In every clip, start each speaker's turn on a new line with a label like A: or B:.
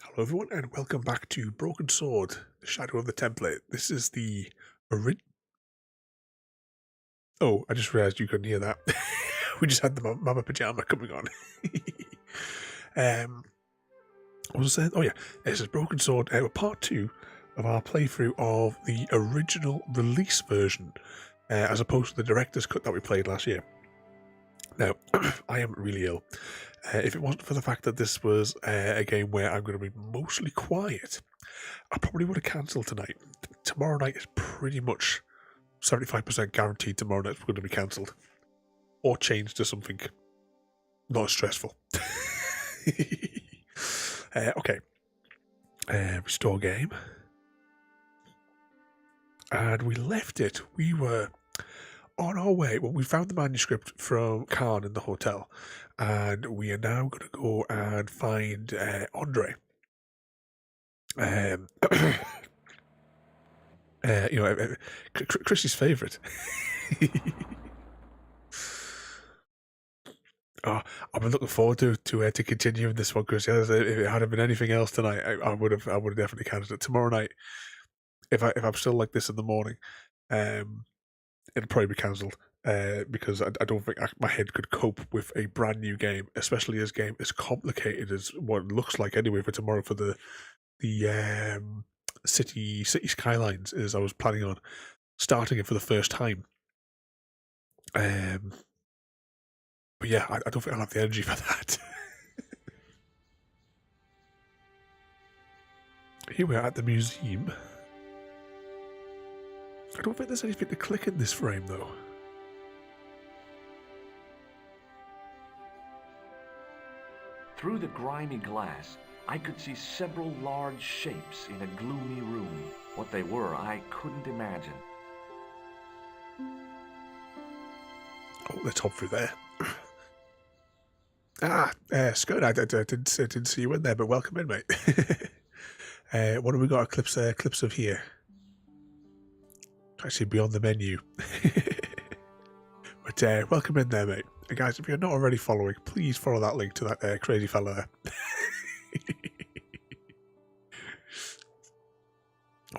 A: Hello everyone and welcome back to Broken Sword, the Shadow of the Template. This is the Oh, I just realised you couldn't hear that. We just had the Mama Pajama coming on. What was I saying? Oh yeah, this is Broken Sword, part 2 of our playthrough of the original release version, as opposed to the director's cut that we played last year. Now, I am really ill. If it wasn't for the fact that this was a game where I'm going to be mostly quiet, I probably would have cancelled tonight. Tomorrow night is pretty much 75% guaranteed tomorrow night's going to be cancelled. Or changed to something not as stressful. Okay. Restore game. And we left it. We were on our way. Well, we found the manuscript from Khan in the hotel. And we are now going to go and find Andre. Chris's favourite. Oh, I've been looking forward to continuing this one, Chris. If it hadn't been anything else tonight, I would have definitely counted it. Tomorrow night, if I'm still like this in the morning, it'll probably be cancelled. Because I don't think my head could cope with a brand new game, especially as game as complicated as what it looks like anyway for tomorrow for the city skylines as I was planning on starting it for the first time. But yeah, I don't think I'll have the energy for that. Here we are at the museum. I don't think there's anything to click in this frame though.
B: Through the grimy glass, I could see several large shapes in a gloomy room. What they were, I couldn't imagine.
A: Oh, let's hop through there. Scott, I didn't see you in there, but welcome in, mate. What have we got? Clips of here. Actually, beyond the menu. But welcome in there, mate. And guys, if you're not already following, please follow that link to that crazy fella there.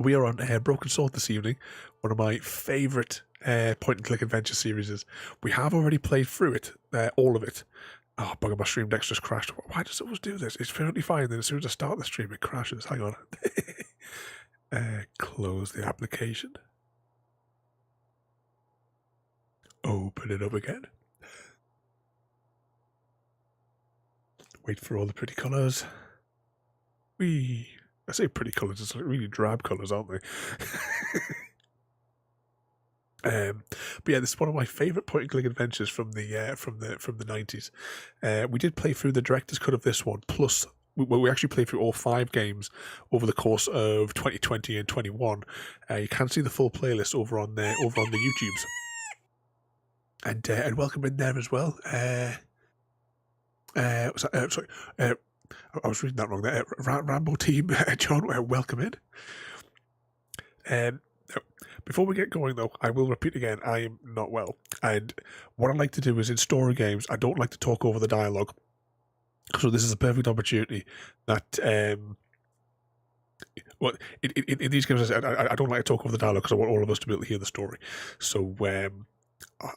A: We are on Broken Sword this evening, one of my favourite point-and-click adventure series. We have already played through it, all of it. Oh, bugger, my stream deck's just crashed. Why does it always do this? It's fairly fine, then as soon as I start the stream, it crashes. Hang on. Close the application. Open it up again. Wait for all the pretty colours. I say pretty colours, it's like really drab colours, aren't they? But yeah, this is one of my favourite point-and-click adventures from the 90s. We did play through the director's cut of this one, plus we actually played through all 5 games over the course of 2020 and 21. You can see the full playlist over on the YouTubes. And welcome in there as well. I was reading that wrong there. Rambo team, John, welcome in. Before we get going, though, I will repeat again, I am not well. And what I like to do is in story games, I don't like to talk over the dialogue. So this is a perfect opportunity that, in these games, I don't like to talk over the dialogue because I want all of us to be able to hear the story. So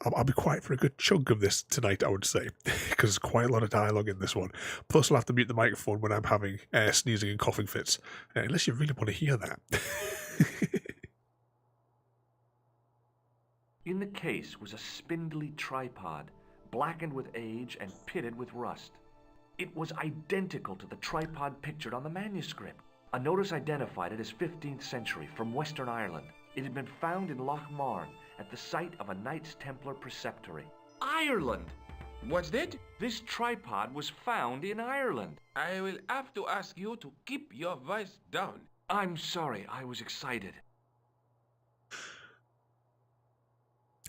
A: I'll be quiet for a good chunk of this tonight, I would say, because there's quite a lot of dialogue in this one. Plus, I'll have to mute the microphone when I'm having sneezing and coughing fits, unless you really want to hear that.
B: In the case was a spindly tripod, blackened with age and pitted with rust. It was identical to the tripod pictured on the manuscript. A notice identified it as 15th century from Western Ireland. It had been found in Loch Marn at the site of a Knights Templar preceptory.
C: Ireland? What's that?
B: This tripod was found in Ireland.
C: I will have to ask you to keep your voice down.
B: I'm sorry, I was excited.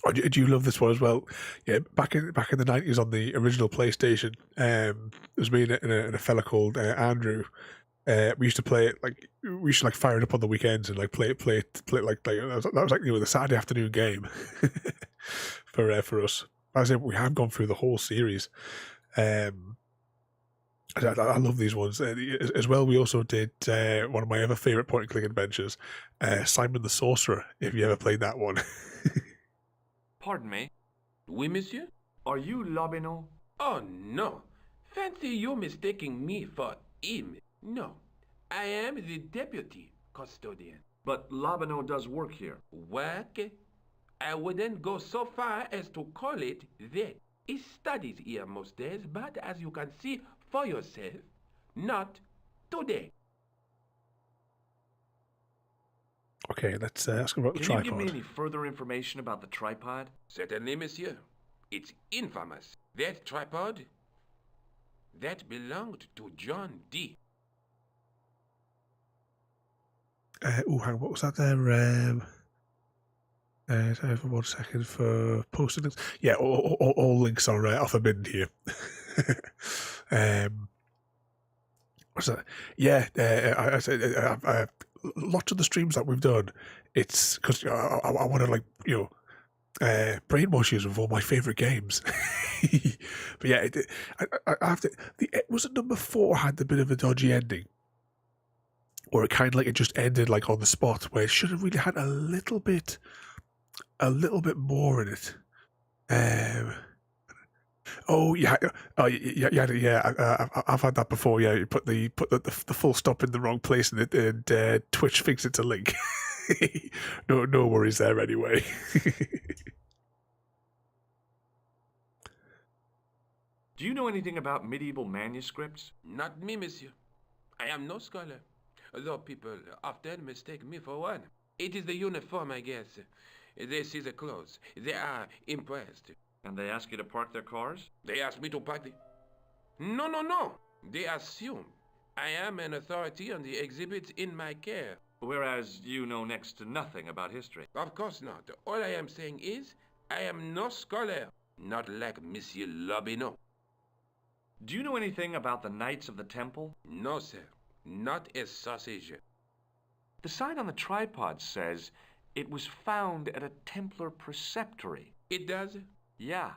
A: Oh, do you love this one as well? Yeah, back in the 90s on the original PlayStation, there's me and a fella called Andrew. We used to play it we used to fire it up on the weekends and play it like that was like the Saturday afternoon game for us. As I said, we have gone through the whole series. I love these ones. As well, we also did one of my other favourite point-and-click adventures, Simon the Sorcerer, if you ever played that one.
B: Pardon me.
C: Oui, monsieur?
B: Are you Lobino?
C: Oh, no. Fancy you mistaking me for him. No. I am the deputy custodian.
B: But Lobino does work here.
C: Work? I wouldn't go so far as to call it that. He studies here most days, but as you can see for yourself, not today.
A: Okay, let's ask about the
B: Can
A: tripod.
B: you give me any further information about the tripod?
C: Certainly, monsieur. It's infamous. That tripod, that belonged to John D.
A: Hang on, what was that there? Sorry for 1 second for posting links. Yeah, all links are forbidden here. What's that? Yeah, I said lots of the streams that we've done. It's because I want to brainwash you with all my favorite games. But yeah, I have to. Was it number 4 had the bit of a dodgy ending, or it kind of like it just ended like on the spot, where it should have really had a little bit more in it. I've had that before. Yeah, you put the full stop in the wrong place, and Twitch thinks it's a link. No worries there anyway.
B: Do you know anything about medieval manuscripts?
C: Not me, monsieur. I am no scholar, though people often mistake me for one. It is the uniform, I guess. They see the clothes. They are impressed.
B: And they ask you to park their cars?
C: They ask me to park the... No. They assume I am an authority on the exhibits in my care.
B: Whereas you know next to nothing about history.
C: Of course not. All I am saying is, I am no scholar. Not like Monsieur Lobino.
B: Do you know anything about the Knights of the Temple?
C: No, sir. Not a sausage.
B: The sign on the tripod says it was found at a Templar preceptory.
C: It does?
B: Yeah.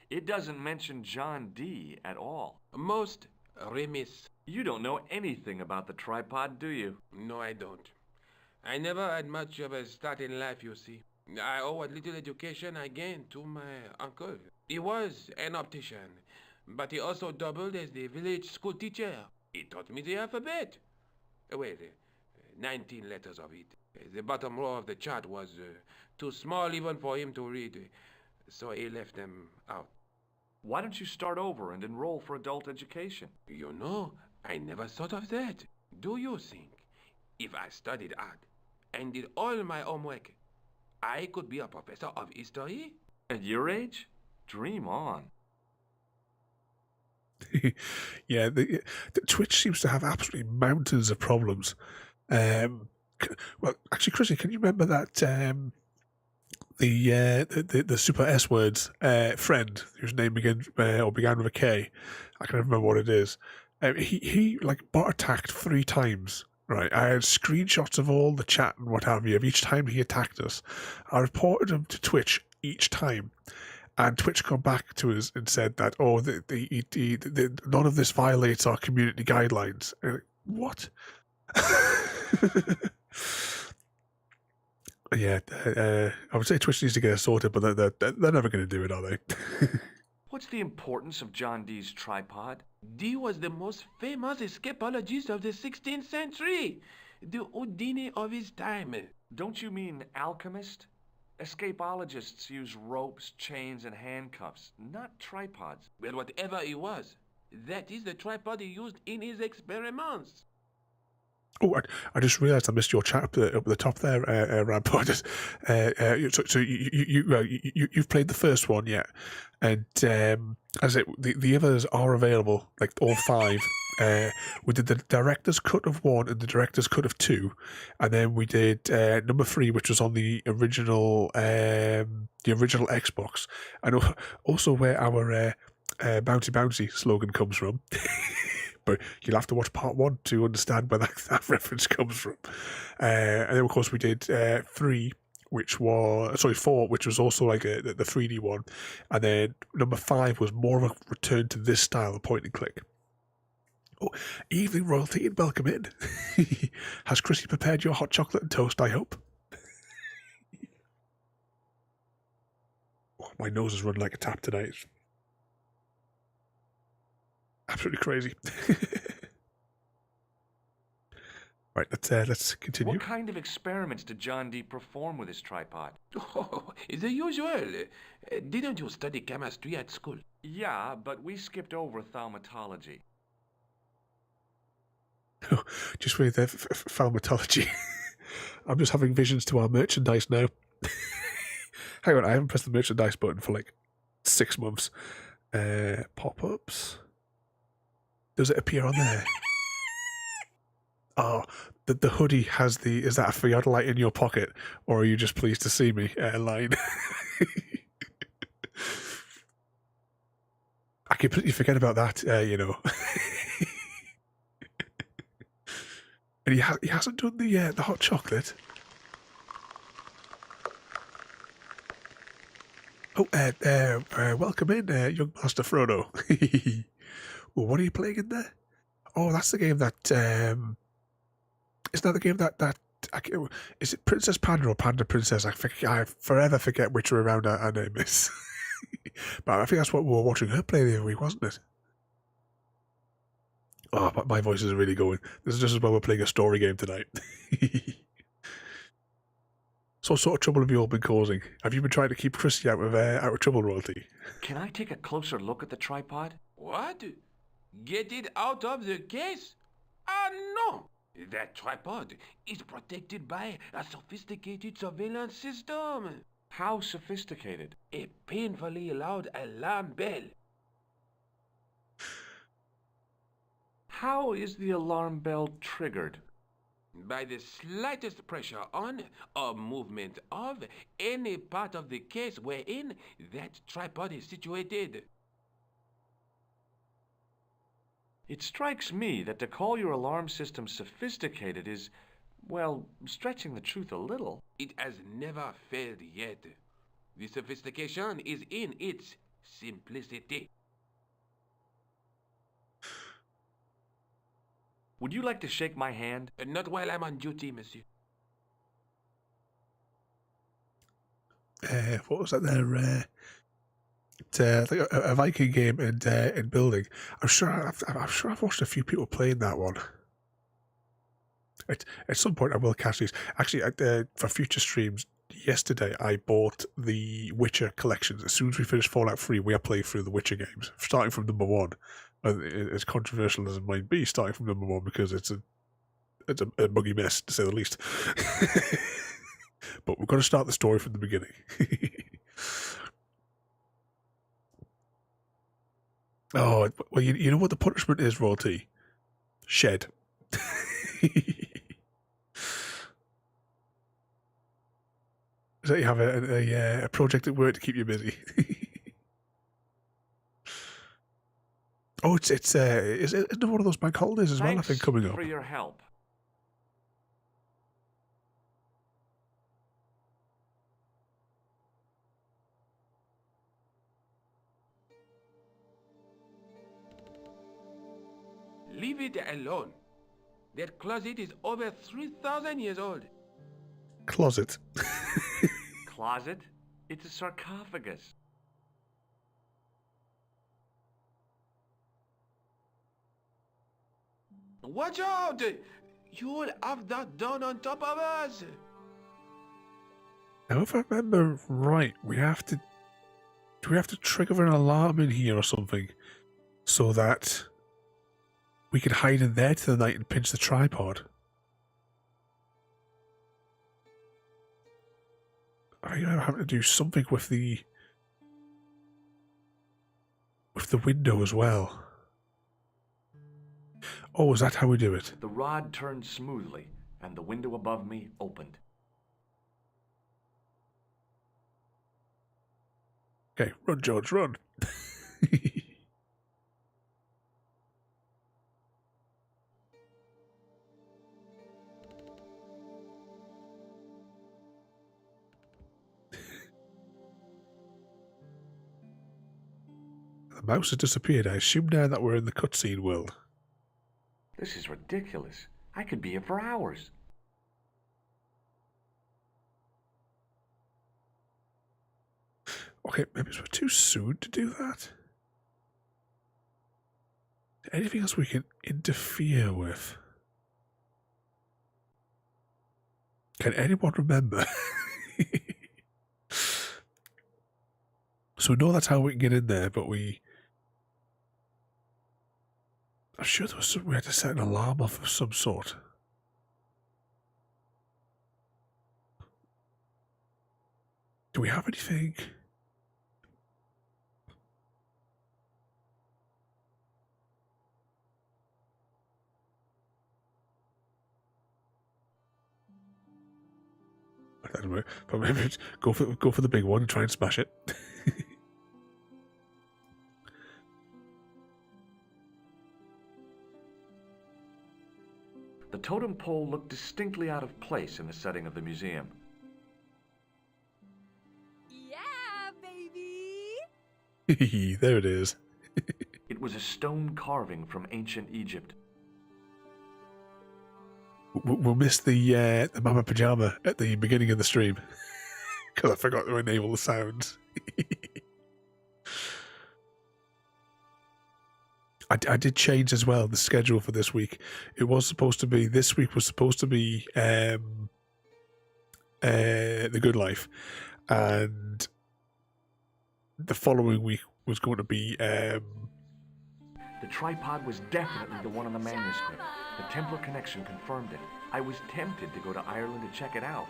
B: It doesn't mention John D. at all.
C: Most remiss.
B: You don't know anything about the tripod, do you?
C: No, I don't. I never had much of a start in life, you see. I owe what little education I gained to my uncle. He was an optician, but he also doubled as the village school teacher. He taught me the alphabet. Well, 19 letters of it. The bottom row of the chart was too small even for him to read, so he left them out.
B: Why don't you start over and enroll for adult education?
C: You know, I never thought of that. Do you think if I studied art and did all my homework, I could be a professor of history?
B: At your age? Dream on.
A: Yeah, the Twitch seems to have absolutely mountains of problems. Well, actually, Chrissy, can you remember that the Super S words friend whose name began with a K? I can't remember what it is. He like bot attacked 3 times. Right, I had screenshots of all the chat and what have you of each time he attacked us. I reported him to Twitch each time, and Twitch come back to us and said that none of this violates our community guidelines. What? Yeah, I would say Twitch needs to get it sorted, but they're never going to do it, are they?
B: What's the importance of John Dee's tripod?
C: Dee was the most famous escapologist of the 16th century, the Houdini of his time.
B: Don't you mean alchemist? Escapologists use ropes, chains, and handcuffs, not tripods.
C: Well, whatever he was, that is the tripod he used in his experiments.
A: Oh, I just realised I missed your chat up at the top there, Rampart. So you've played the first one, yeah, and as the others are available, like all 5. We did the director's cut of 1 and the director's cut of 2, and then we did number 3, which was on the original Xbox, and also where our bouncy bouncy slogan comes from. But you'll have to watch part 1 to understand where that reference comes from. And then, of course, we did 4, which was also like the 3D one. And then number 5 was more of a return to this style of point and click. Oh, evening royalty and welcome in. Has Chrissy prepared your hot chocolate and toast, I hope? Oh, my nose is running like a tap tonight. It's absolutely crazy. Right, let's continue.
B: What kind of experiments did John Dee perform with his tripod?
C: Oh, the usual. Didn't you study chemistry at school?
B: Yeah, but we skipped over thaumatology.
A: Just with the pharmacology. I'm just having visions to our merchandise now. Hang on, I haven't pressed the merchandise button for like 6 months. Pop-ups. Does it appear on there? Oh, the hoodie has the... Is that a theodolite in your pocket? Or are you just pleased to see me line? I completely forget about that, you know. And he hasn't done the hot chocolate. Oh, welcome in, young Master Frodo. Well, what are you playing in there? Oh, that's the game that... isn't that the game that is it Princess Panda or Panda Princess? I forever forget which way around her name is. But I think that's what we were watching her play the other week, wasn't it? Oh, but my voice is really going. This is just as well we're playing a story game tonight. So what sort of trouble have you all been causing? Have you been trying to keep Chrissy out of trouble, royalty?
B: Can I take a closer look at the tripod?
C: What? Get it out of the case? Ah, no! That tripod is protected by a sophisticated surveillance system.
B: How sophisticated?
C: A painfully loud alarm bell.
B: How is the alarm bell triggered?
C: By the slightest pressure on or movement of any part of the case wherein that tripod is situated.
B: It strikes me that to call your alarm system sophisticated is, well, stretching the truth a little.
C: It has never failed yet. The sophistication is in its simplicity.
B: Would you like to shake my hand?
C: Not while I'm on duty, monsieur.
A: What was that there? It's like a Viking game in building. I'm sure I've watched a few people playing that one. At some point, I will catch these. Actually, for future streams, yesterday I bought the Witcher collections. As soon as we finish Fallout 3, we are playing through the Witcher games, starting from number 1. As controversial as it might be, starting from number 1 because it's a muggy mess to say the least. But we're going to start the story from the beginning. Oh, well, you know what the punishment is, royalty? Shed. So you have a project at work to keep you busy. Oh, isn't it one of those bank holidays as well? I think coming up.
B: For your help.
C: Leave it alone. That closet is over 3,000 years old.
A: Closet.
B: Closet? It's a sarcophagus.
C: Watch out! You'll have that done on top of us.
A: Now, if I remember right, do we have to trigger an alarm in here or something so that we can hide in there to the night and pinch the tripod? I think I'm having to do something with the window as well. Oh, is that how we do it?
B: The rod turned smoothly, and the window above me opened.
A: Okay, run, George, run. The mouse has disappeared. I assume now that we're in the cutscene world.
B: This is ridiculous. I could be here for hours.
A: Okay, maybe it's too soon to do that. Anything else we can interfere with? Can anyone remember? So we know that's how we can get in there, but I'm sure there was something we had to set an alarm off of some sort. Do we have anything? I don't know, but maybe go for the big one and try and smash it.
B: The totem pole looked distinctly out of place in the setting of the museum.
D: Yeah, baby!
A: There it is.
B: It was a stone carving from ancient Egypt.
A: We'll miss the Mama Pajama at the beginning of the stream because I forgot to enable the sounds. I did change as well the schedule for this week. It was supposed to be this week was supposed to be The Good Life, and the following week was going to be
B: The tripod was definitely the one on the manuscript. The Templar connection confirmed it. I was tempted to go to Ireland to check it out.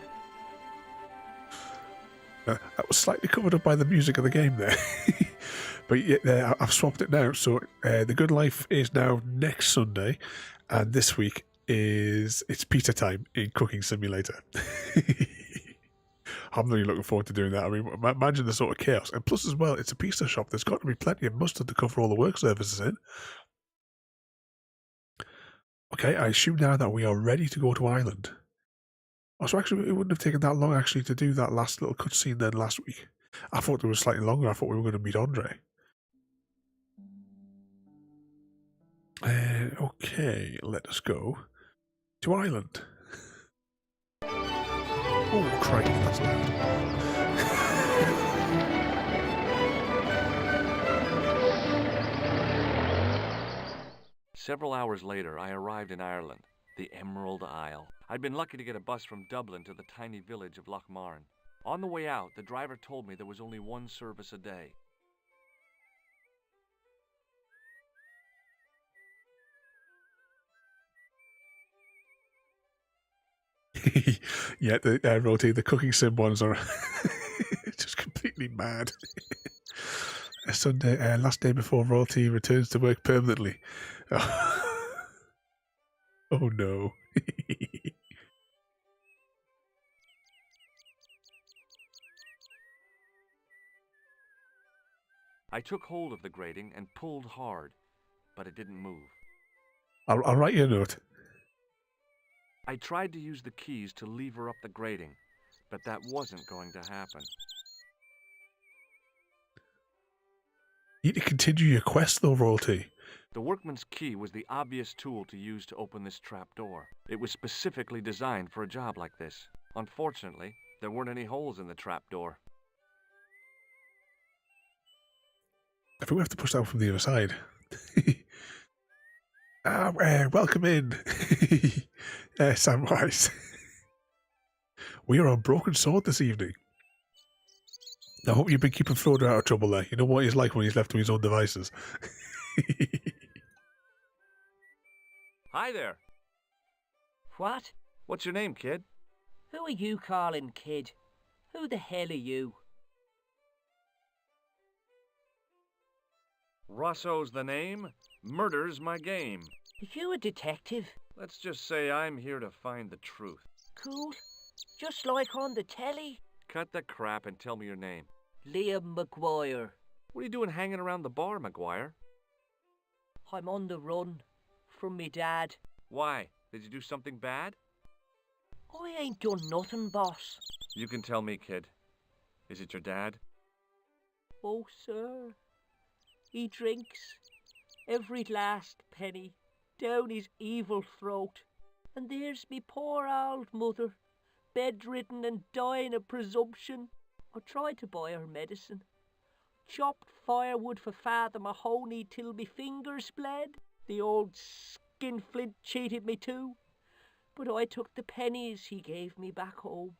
A: that was slightly covered up by the music of the game there. But yeah, I've swapped it now. So The Good Life is now next Sunday, and this week it's pizza time in Cooking Simulator. I'm really looking forward to doing that. I mean, imagine the sort of chaos. And plus as well, it's a pizza shop. There's got to be plenty of mustard to cover all the work surfaces in. Okay, I assume now that we are ready to go to Ireland. Oh, so actually, it wouldn't have taken that long actually to do that last little cutscene then last week. I thought it was slightly longer. I thought we were going to meet Andre. Okay, let us go to Ireland. Oh, crikey, that's loud.
B: Several hours later, I arrived in Ireland, the Emerald Isle. I'd been lucky to get a bus from Dublin to the tiny village of Lochmarn. On the way out, the driver told me there was only one service a day.
A: Yeah, the Roti, the cooking sim ones are just completely mad. Sunday, last day before Roti returns to work permanently. Oh no.
B: I took hold of the grating and pulled hard, but it didn't move.
A: I'll write you a note.
B: I tried to use the keys to lever up the grating, but that wasn't going to happen.
A: You need to continue your quest though, Royalty.
B: The workman's key was the obvious tool to use to open this trapdoor. It was specifically designed for a job like this. Unfortunately, there weren't any holes in the trapdoor.
A: I think we have to push that from the other side. Welcome in, Samwise. We are on Broken Sword this evening. I hope you've been keeping Frodo out of trouble there. You know what he's like when he's left to his own devices.
B: Hi there.
E: What?
B: What's your name, kid?
E: Who are you calling kid? Who the hell are you?
B: Rosso's the name. Murder's my game.
E: Are you a detective?
B: Let's just say I'm here to find the truth.
E: Cool. Just like on the telly?
B: Cut the crap and tell me your name.
E: Liam McGuire.
B: What are you doing hanging around the bar, McGuire?
E: I'm on the run from me dad.
B: Why? Did you do something bad?
E: I ain't done nothing, boss.
B: You can tell me, kid. Is it your dad?
E: Oh, sir. He drinks every last penny down his evil throat. And there's me poor old mother, bedridden and dying of presumption. I tried to buy her medicine. Chopped firewood for Father Mahoney till me fingers bled. The old skinflint cheated me too. But I took the pennies he gave me back home.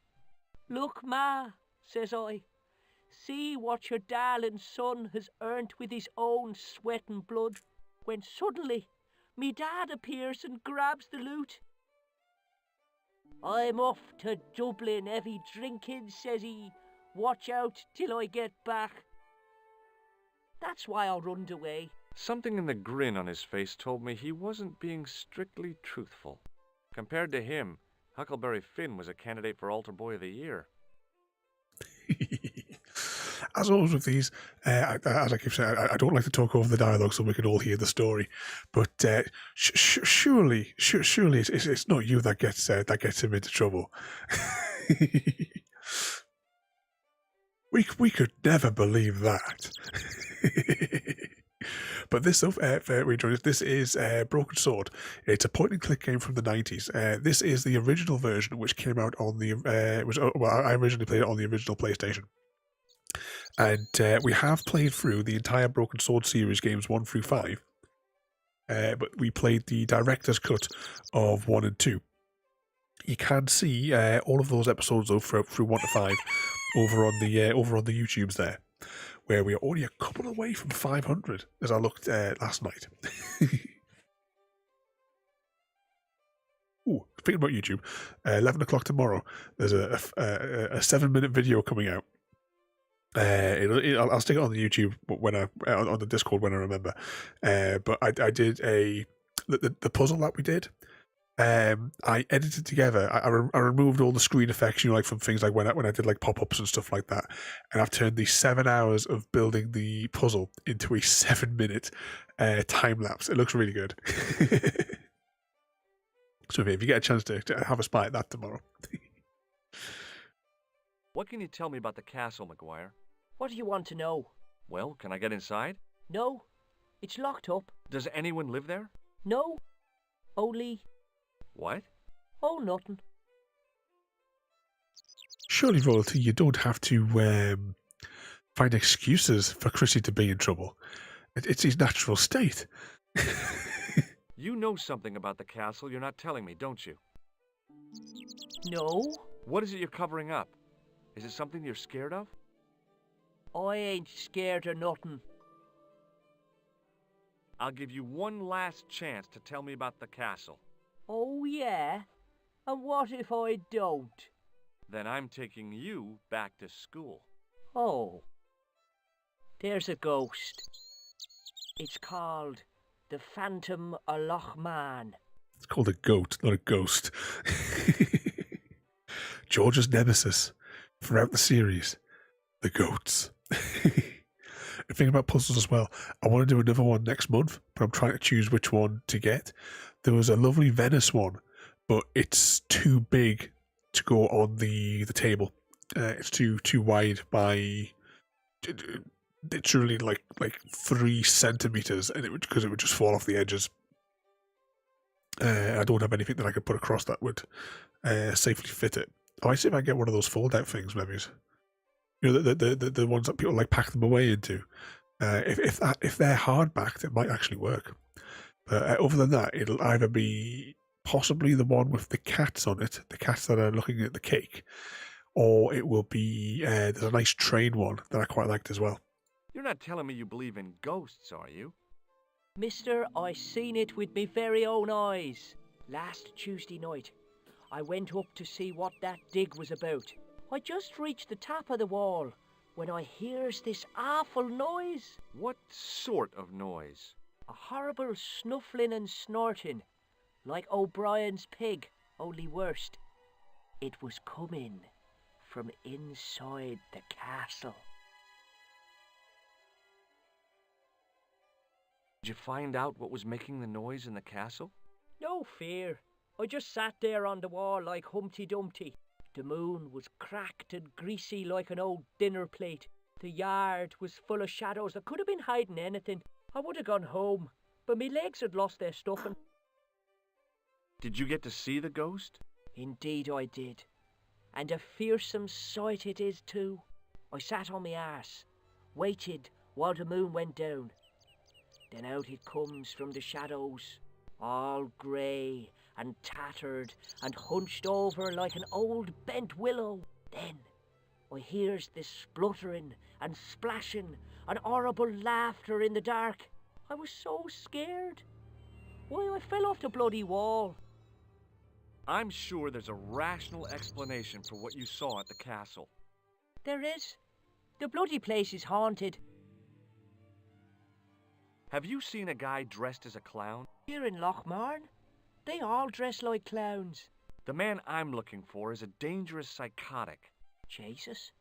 E: Look, Ma, says I, see what your darling son has earned with his own sweat and blood. When suddenly, me dad appears and grabs the loot. I'm off to Dublin, heavy drinking, says he. Watch out till I get back. That's why I runned away.
B: Something in the grin on his face told me he wasn't being strictly truthful. Compared to him, Huckleberry Finn was a candidate for Altar Boy of the Year.
A: As always with these, as I keep saying, I don't like to talk over the dialogue so we can all hear the story. But surely it's not you that gets him into trouble. we could never believe that. But this stuff, this is Broken Sword. It's a point-and-click game from the 90s. This is the original version, which came out on the. I originally played it on the original PlayStation. And we have played through the entire Broken Sword series, games 1 through 5. But we played the director's cut of 1 and 2. You can see all of those episodes though through 1 to 5 over on the YouTubes there, where we are only a couple away from 500 as I looked last night. Ooh, speaking about YouTube, 11 o'clock tomorrow, there's a 7-minute video coming out. I'll stick it on the YouTube when on the Discord when I remember. But I did the puzzle that we did. I edited together. I removed all the screen effects, like from things like when I did like pop-ups and stuff like that. And I've turned the 7 hours of building the puzzle into a 7-minute time lapse. It looks really good. So if you get a chance to have a spy at that tomorrow.
B: What can you tell me about the castle, McGuire?
E: What do you want to know?
B: Well, can I get inside?
E: No, it's locked up.
B: Does anyone live there?
E: No, only...
B: What?
E: Oh, nothing.
A: Surely, Royalty, you don't have to find excuses for Chrissy to be in trouble. It's his natural state.
B: You know something about the castle you're not telling me, don't you?
E: No,
B: What is it you're covering up? Is it something you're scared of?
E: I ain't scared of nothing.
B: I'll give you one last chance to tell me about the castle.
E: Oh, yeah? And what if I don't?
B: Then I'm taking you back to school.
E: Oh, there's a ghost. It's called the Phantom of Loch Man.
A: It's called a goat, not a ghost. George's nemesis throughout the series, the goats. And thinking about puzzles as well, I want to do another one next month, but I'm trying to choose which one to get. There was a lovely Venice one, but it's too big to go on the table. It's too wide by literally like 3 centimeters, and because it would just fall off the edges. I don't have anything that I could put across that would safely fit it. I might see if I can get one of those fold-out things, maybe. The ones that people like pack them away into. If they're hard-backed, it might actually work. But other than that, it'll either be possibly the one with the cats on it, the cats that are looking at the cake, or it will be there's a nice train one that I quite liked as well.
B: You're not telling me you believe in ghosts, are you?
E: Mister, I seen it with me very own eyes. Last Tuesday night, I went up to see what that dig was about. I just reached the top of the wall when I hears this awful noise.
B: What sort of noise?
E: A horrible snuffling and snorting, like O'Brien's pig, only worst. It was coming from inside the castle.
B: Did you find out what was making the noise in the castle?
E: No fear. I just sat there on the wall like Humpty Dumpty. The moon was cracked and greasy like an old dinner plate. The yard was full of shadows that could have been hiding anything. I would have gone home, but me legs had lost their stuffing.
B: Did you get to see the ghost?
E: Indeed I did. And a fearsome sight it is too. I sat on my arse, waited while the moon went down. Then out it comes from the shadows, all grey and tattered and hunched over like an old bent willow. Then I hears this spluttering and splashing and horrible laughter in the dark. I was so scared. Why, I fell off the bloody wall.
B: I'm sure there's a rational explanation for what you saw at the castle.
E: There is. The bloody place is haunted.
B: Have you seen a guy dressed as a clown?
E: Here in Lochmarn, they all dress like clowns.
B: The man I'm looking for is a dangerous psychotic.
E: Jesus.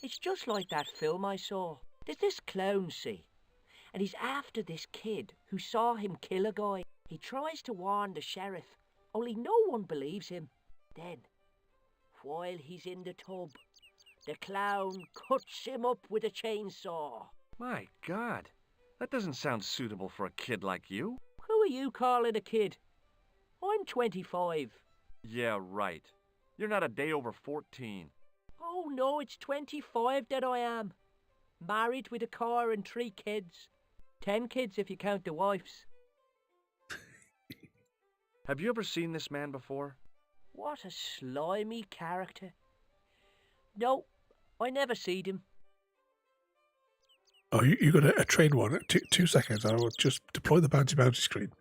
E: It's just like that film I saw. There's this clown, see, and he's after this kid who saw him kill a guy. He tries to warn the sheriff, only no one believes him. Then, while he's in the tub, the clown cuts him up with a chainsaw.
B: My God, that doesn't sound suitable for a kid like you.
E: Who are you calling a kid? I'm 25.
B: Yeah, right. You're not a day over 14.
E: Oh no, it's 25 that I am. Married with a car and 3 kids. 10 kids if you count the wives.
B: Have you ever seen this man before?
E: What a slimy character. No, I never seed him.
A: Oh, you got a train one. 2 seconds. I will just deploy the bouncy screen.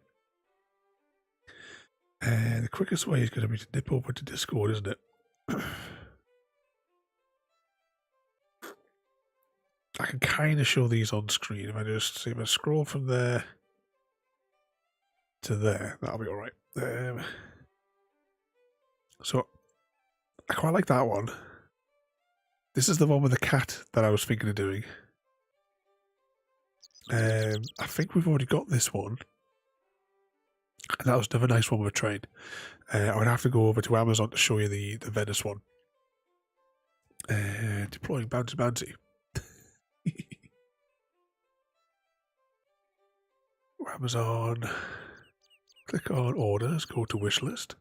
A: And the quickest way is going to be to dip over to Discord, isn't it? I can kind of show these on screen. If I scroll from there to there, that'll be all right. So I quite like that one. This is the one with the cat that I was thinking of doing. I think we've already got this one. And that was another nice one with a train. I would have to go over to Amazon to show you the Venice one. Deploying bouncy. Amazon. Click on orders, go to wish list.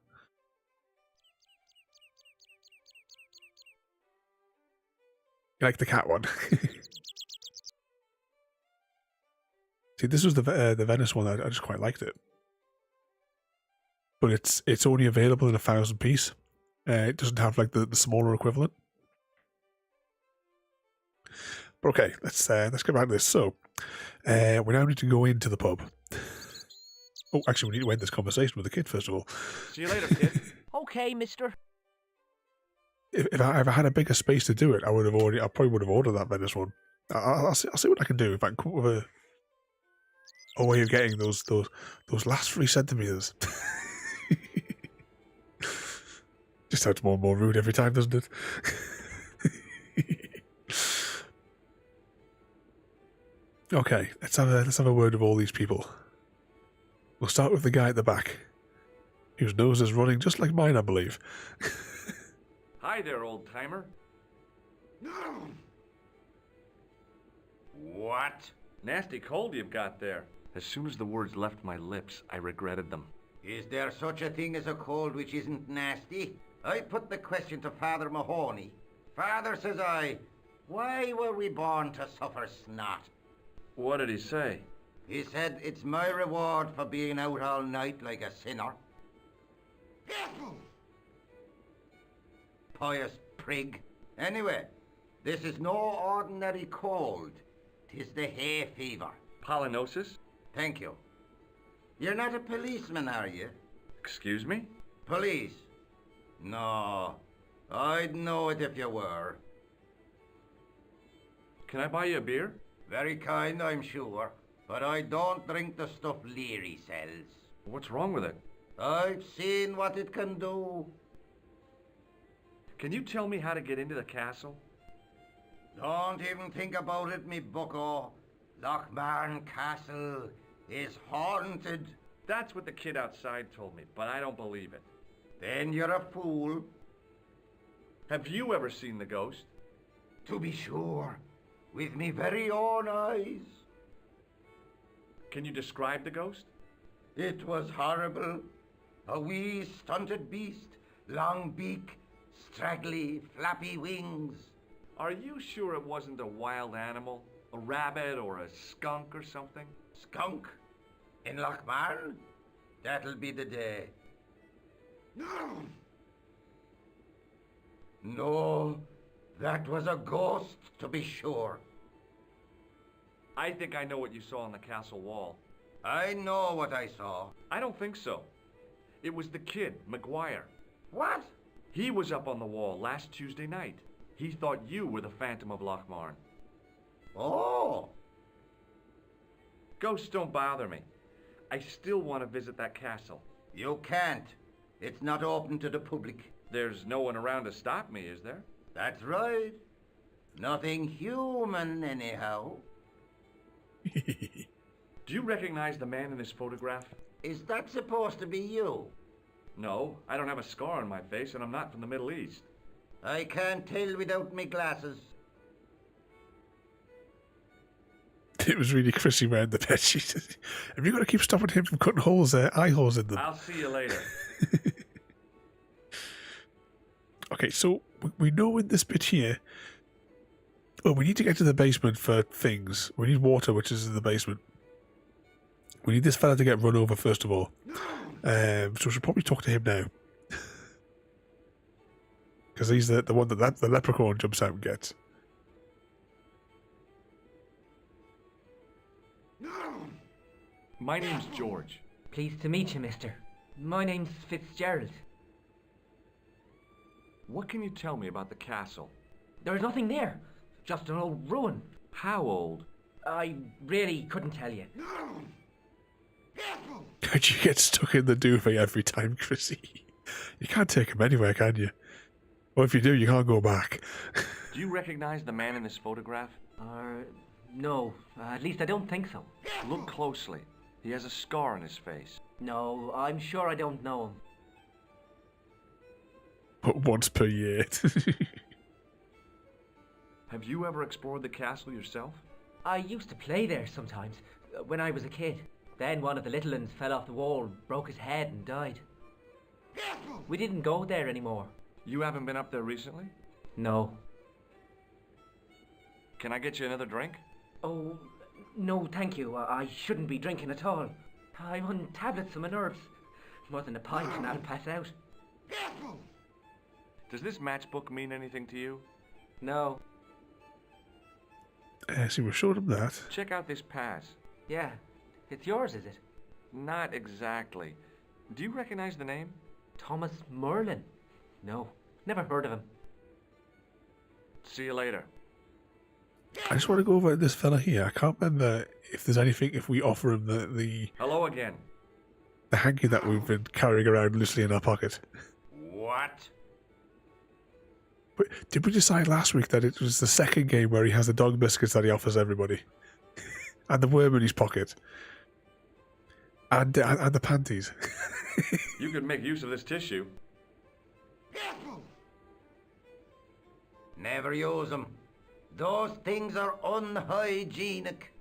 A: You like the cat one? See, this was the Venice one. I just quite liked it, but it's only available in 1,000 piece. It doesn't have like the smaller equivalent. But okay, let's get back to this. So we now need to go into the pub. Oh, actually, we need to end this conversation with the kid first of all.
B: See you later, kid.
E: Okay, mister.
A: If I had a bigger space to do it, I probably would have ordered that Venice one. I'll see what I can do if I can come up with a way of getting those last 3 centimeters. Just sounds more and more rude every time, doesn't it? Okay, let's have a word with all these people. We'll start with the guy at the back, whose nose is running just like mine, I believe.
B: Hi there, old-timer.
F: What?
B: Nasty cold you've got there. As soon as the words left my lips, I regretted them.
F: Is there such a thing as a cold which isn't nasty? I put the question to Father Mahoney. Father, says I, why were we born to suffer snot?
B: What did he say?
F: He said it's my reward for being out all night like a sinner. Pious prig. Anyway, this is no ordinary cold. 'Tis the hay fever.
B: Pollinosis?
F: Thank you. You're not a policeman, are you?
B: Excuse me?
F: Police? No. I'd know it if you were.
B: Can I buy you a beer?
F: Very kind, I'm sure. But I don't drink the stuff Leary sells.
B: What's wrong with it?
F: I've seen what it can do.
B: Can you tell me how to get into the castle?
F: Don't even think about it, me bucko. Lochmarn Castle is haunted.
B: That's what the kid outside told me, but I don't believe it.
F: Then you're a fool.
B: Have you ever seen the ghost?
F: To be sure. With me very own eyes.
B: Can you describe the ghost?
F: It was horrible. A wee stunted beast, long beak, straggly, flappy wings.
B: Are you sure it wasn't a wild animal? A rabbit or a skunk or something?
F: Skunk? In Lochmarn? That'll be the day. No, that was a ghost, to be sure.
B: I think I know what you saw on the castle wall.
F: I know what I saw.
B: I don't think so. It was the kid, McGuire.
F: What?
B: He was up on the wall last Tuesday night. He thought you were the Phantom of Lochmarn.
F: Oh!
B: Ghosts don't bother me. I still want to visit that castle.
F: You can't. It's not open to the public.
B: There's no one around to stop me, is there?
F: That's right. Nothing human, anyhow.
B: Do you recognize the man in this photograph?
F: Is that supposed to be you?
B: No, I don't have a scar on my face and I'm not from the Middle East.
F: I can't tell without me glasses.
A: It was really Chrissy wearing the bed sheet. Have you got to keep stopping him from cutting holes, eye holes in them?
B: I'll see you later.
A: Okay, so we know in this bit here. Oh, we need to get to the basement for things. We need water, which is in the basement. We need this fella to get run over first of all. So we should probably talk to him now. Because he's the one that the leprechaun jumps out and gets.
B: My name's George.
G: Pleased to meet you, mister. My name's Fitzgerald.
B: What can you tell me about the castle?
G: There's nothing there. Just an old ruin.
B: How old?
G: I really couldn't tell you.
A: How'd you get stuck in the duvet every time, Chrissy? You can't take him anywhere, can you? Or if you do, you can't go back.
B: Do you recognize the man in this photograph?
G: No. At least I don't think so.
B: Look closely. He has a scar on his face.
G: No, I'm sure I don't know him.
A: But once per year.
B: Have you ever explored the castle yourself?
G: I used to play there sometimes, when I was a kid. Then one of the little ones fell off the wall, broke his head and died. We didn't go there anymore.
B: You haven't been up there recently?
G: No.
B: Can I get you another drink?
G: Oh, no thank you. I shouldn't be drinking at all. I'm on tablets for my nerves. More than a pint and I'll pass out.
B: Does this matchbook mean anything to you?
G: No.
A: See, we showed him that.
B: Check out this pass.
G: Yeah. It's yours, is it?
B: Not exactly. Do you recognize the name?
G: Thomas Merlin? No. Never heard of him.
B: See you later.
A: I just want to go over this fella here. I can't remember if there's anything, if we offer him the
B: Hello again.
A: hanky that we've been carrying around loosely in our pocket.
F: What?
A: But did we decide last week that it was the second game where he has the dog biscuits that he offers everybody? And the worm in his pocket? And the panties?
B: You could make use of this tissue.
F: Never use them. Those things are unhygienic.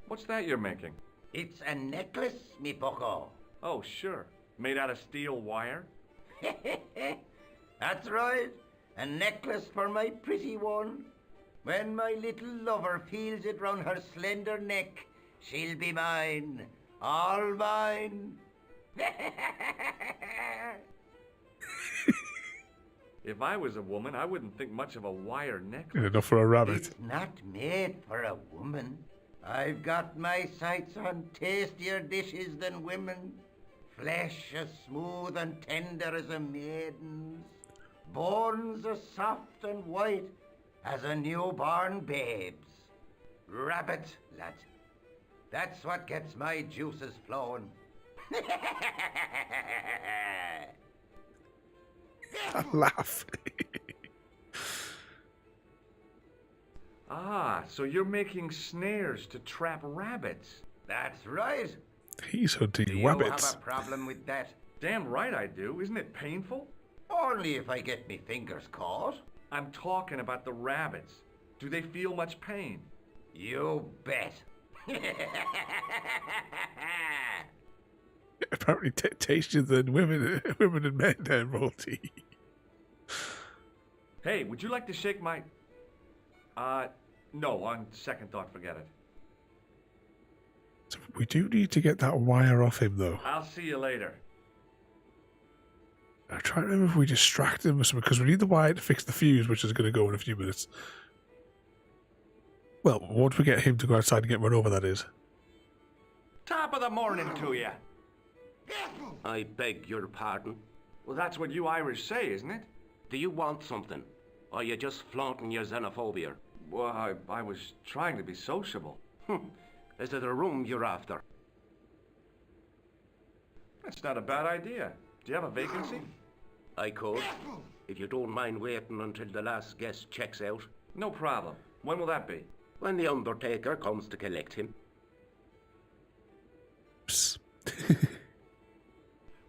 B: What's that you're making?
F: It's a necklace, me bucko.
B: Oh, sure. Made out of steel wire?
F: That's right. A necklace for my pretty one. When my little lover feels it round her slender neck, she'll be mine. All mine.
B: If I was a woman, I wouldn't think much of a wire necklace.
A: Enough for a rabbit.
F: It's not made for a woman. I've got my sights on tastier dishes than women. Flesh as smooth and tender as a maiden's. Bones as soft and white as a newborn babe's. Rabbit, lad. That's what gets my juices flowing.
A: I laugh.
B: Ah, so you're making snares to trap rabbits.
F: That's right.
A: He's hunting
F: Do you
A: rabbits.
F: have a problem with that?
B: Damn right I do. Isn't it painful?
F: Only if I get me fingers caught.
B: I'm talking about the rabbits. Do they feel much pain?
F: You bet.
A: Apparently tastier than women and men, Royalty.
B: Hey, would you like to shake my... no, on second thought, forget it.
A: So we do need to get that wire off him, though.
B: I'll see you later.
A: I'm trying to remember if we distract him or something, because we need the wire to fix the fuse, which is going to go in a few minutes. Well, once we get him to go outside and get run over, that is.
B: Top of the morning to you.
H: I beg your pardon.
B: Well, that's what you Irish say, isn't it?
H: Do you want something? Or are you just flaunting your xenophobia?
B: Well, I was trying to be sociable.
H: Is it a room you're after?
B: That's not a bad idea. Do you have a vacancy?
H: I could, if you don't mind waiting until the last guest checks out.
B: No problem. When will that be?
H: When the undertaker comes to collect him.
A: Psst.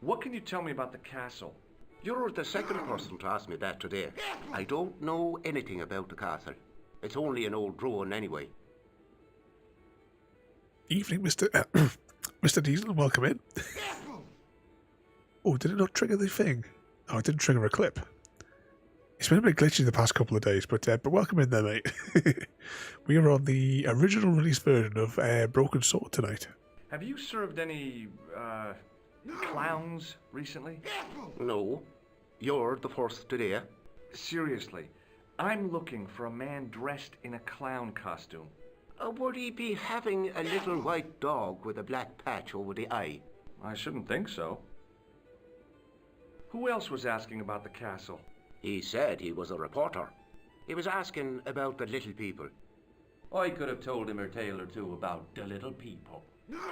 B: What can you tell me about the castle?
H: You're the second person to ask me that today. I don't know anything about the castle. It's only an old ruin anyway.
A: Evening, Mr. Mr. Diesel, welcome in. Oh, did it not trigger the thing? Oh, it didn't trigger a clip. It's been a bit glitchy the past couple of days, but welcome in there, mate. We are on the original release version of Broken Sword tonight.
B: Have you served any, clowns recently?
H: No, you're the first today.
B: Seriously, I'm looking for a man dressed in a clown costume.
H: Would he be having a little white dog with a black patch over the eye?
B: I shouldn't think so. Who else was asking about the castle?
H: He said he was a reporter. He was asking about the little people.
I: I could have told him a tale or two about the little people.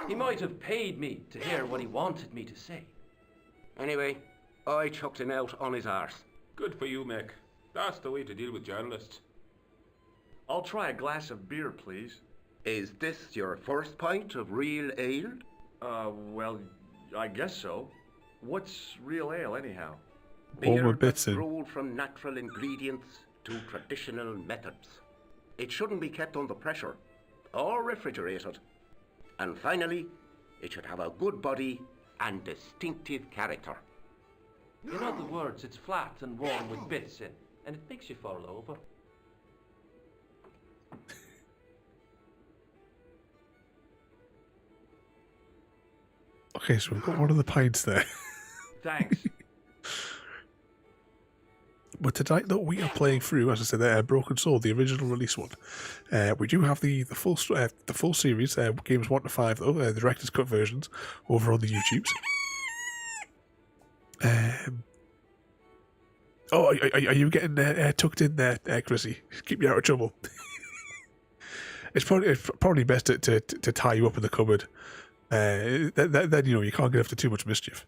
I: He might have paid me to hear what he wanted me to say.
H: Anyway, I chucked him out on his arse.
C: Good for you, Mick. That's the way to deal with journalists.
B: I'll try a glass of beer, please.
H: Is this your first pint of real ale?
B: Well, I guess so. What's real ale, anyhow?
A: All
H: Beer
A: my
H: that's
A: bits in.
H: brewed from natural ingredients to traditional methods. It shouldn't be kept under pressure or refrigerated. And finally, it should have a good body and distinctive character.
I: In other words, it's flat and warm with bits in, and it makes you fall over.
A: Okay, so we've got one of the pints there.
B: Thanks.
A: But tonight, though, we are playing through, as I said, Broken Sword, the original release one. We do have the full series, games 1 to 5, though, the director's cut versions, over on the YouTubes. Are you getting tucked in there, Chrissy? Keep you out of trouble. It's probably best to tie you up in the cupboard. Then you can't get up to too much mischief.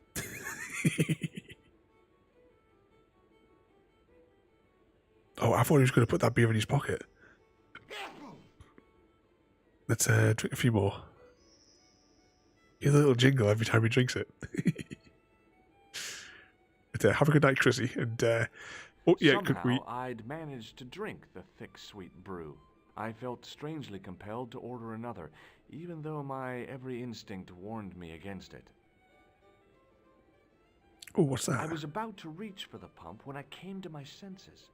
A: Oh, I thought he was going to put that beer in his pocket. Let's drink a few more. Hear a little jingle every time he drinks it. But, have a good night, Chrissy. And
B: Somehow, I'd managed to drink the thick, sweet brew. I felt strangely compelled to order another, even though my every instinct warned me against it.
A: Oh, what's that?
B: I was about to reach for the pump when I came to my senses.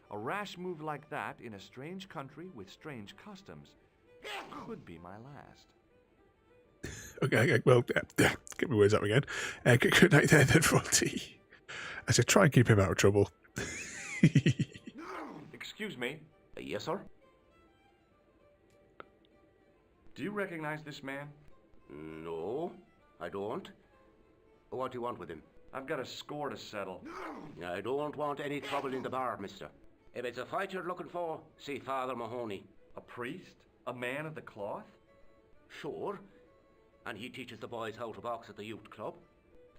B: A rash move like that in a strange country with strange customs could be my last.
A: Okay, well, get my words out again. Good night then, Royalty. I said, try and keep him out of trouble.
B: Excuse me.
H: Yes, sir?
B: Do you recognize this man?
H: No, I don't. What do you want with him?
B: I've got a score to settle.
H: I don't want any trouble in the bar, mister. If it's a fight you're looking for, see Father Mahoney.
B: A priest? A man of the cloth?
H: Sure. And he teaches the boys how to box at the youth club.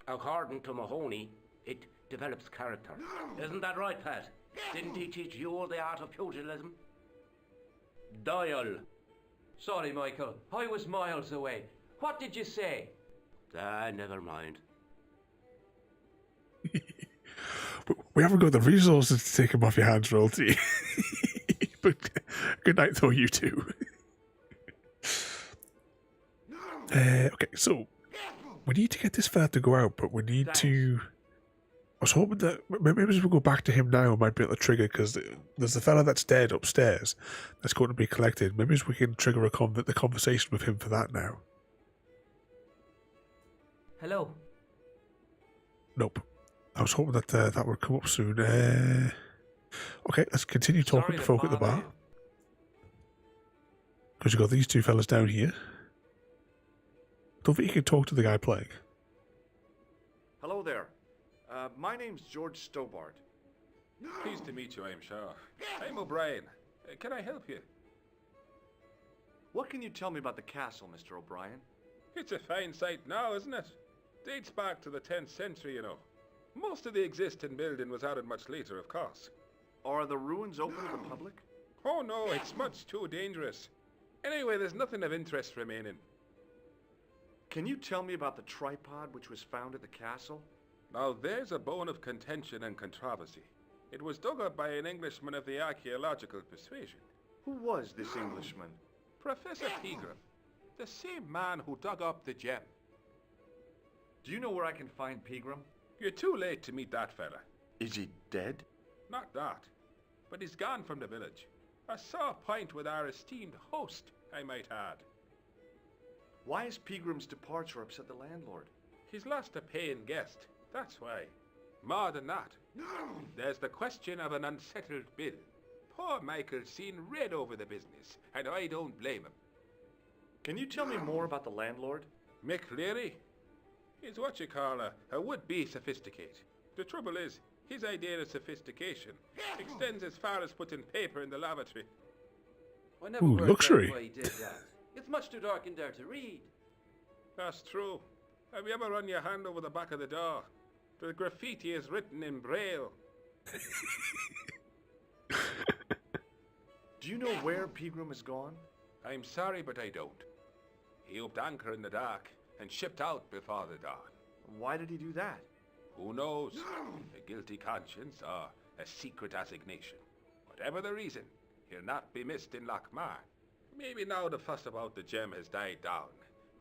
H: According to Mahoney, it develops character. Isn't that right, Pat? Didn't he teach you the art of pugilism? Doyle.
I: Sorry, Michael. I was miles away. What did you say?
H: Never mind.
A: We haven't got the resources to take him off your hands, Royalty. But good night, though, you two. Okay, so we need to get this fella to go out, but we need to. I was hoping that maybe if we go back to him now, we might be able to trigger, because there's the fella that's dead upstairs that's going to be collected. Maybe we can trigger the conversation with him for that now.
G: Hello.
A: Nope. I was hoping that that would come up soon. Okay, let's continue talking to folk at the bar. Because you've got these two fellas down here. Don't think you can talk to the guy playing.
B: Hello there. My name's George Stobbart.
C: Pleased to meet you, I'm sure. I'm O'Brien. Can I help you?
B: What can you tell me about the castle, Mr. O'Brien?
C: It's a fine site now, isn't it? Dates back to the 10th century, you know. Most of the existing building was added much later, of course.
B: Are the ruins open to the public?
C: Oh no, it's much too dangerous. Anyway, there's nothing of interest remaining.
B: Can you tell me about the tripod which was found at the castle?
C: Now there's a bone of contention and controversy. It was dug up by an Englishman of the archaeological persuasion.
B: Who was this Englishman?
C: Professor Pegram, the same man who dug up the gem.
B: Do you know where I can find Pegram?
C: You're too late to meet that fella.
B: Is he dead?
C: Not that, but he's gone from the village. A sore point with our esteemed host, I might add.
B: Why has Pegram's departure upset the landlord?
C: He's lost a paying guest, that's why. More than that, there's the question of an unsettled bill. Poor Michael's seen red over the business, and I don't blame him.
B: Can you tell me more about the landlord?
C: Mick Leary? He's what you call a would-be sophisticate. The trouble is, his idea of sophistication extends as far as putting paper in the lavatory.
I: I never
A: Ooh,
I: worked
A: luxury.
I: out why he did that. It's much too dark in there to read.
C: That's true. Have you ever run your hand over the back of the door? The graffiti is written in Braille.
B: Do you know where Pegram has gone?
C: I'm sorry, but I don't. He upped anchor in the dark and shipped out before the dawn.
B: Why did he do that?
C: Who knows? A guilty conscience or a secret assignation. Whatever the reason, he'll not be missed in Lochmar. Maybe now the fuss about the gem has died down,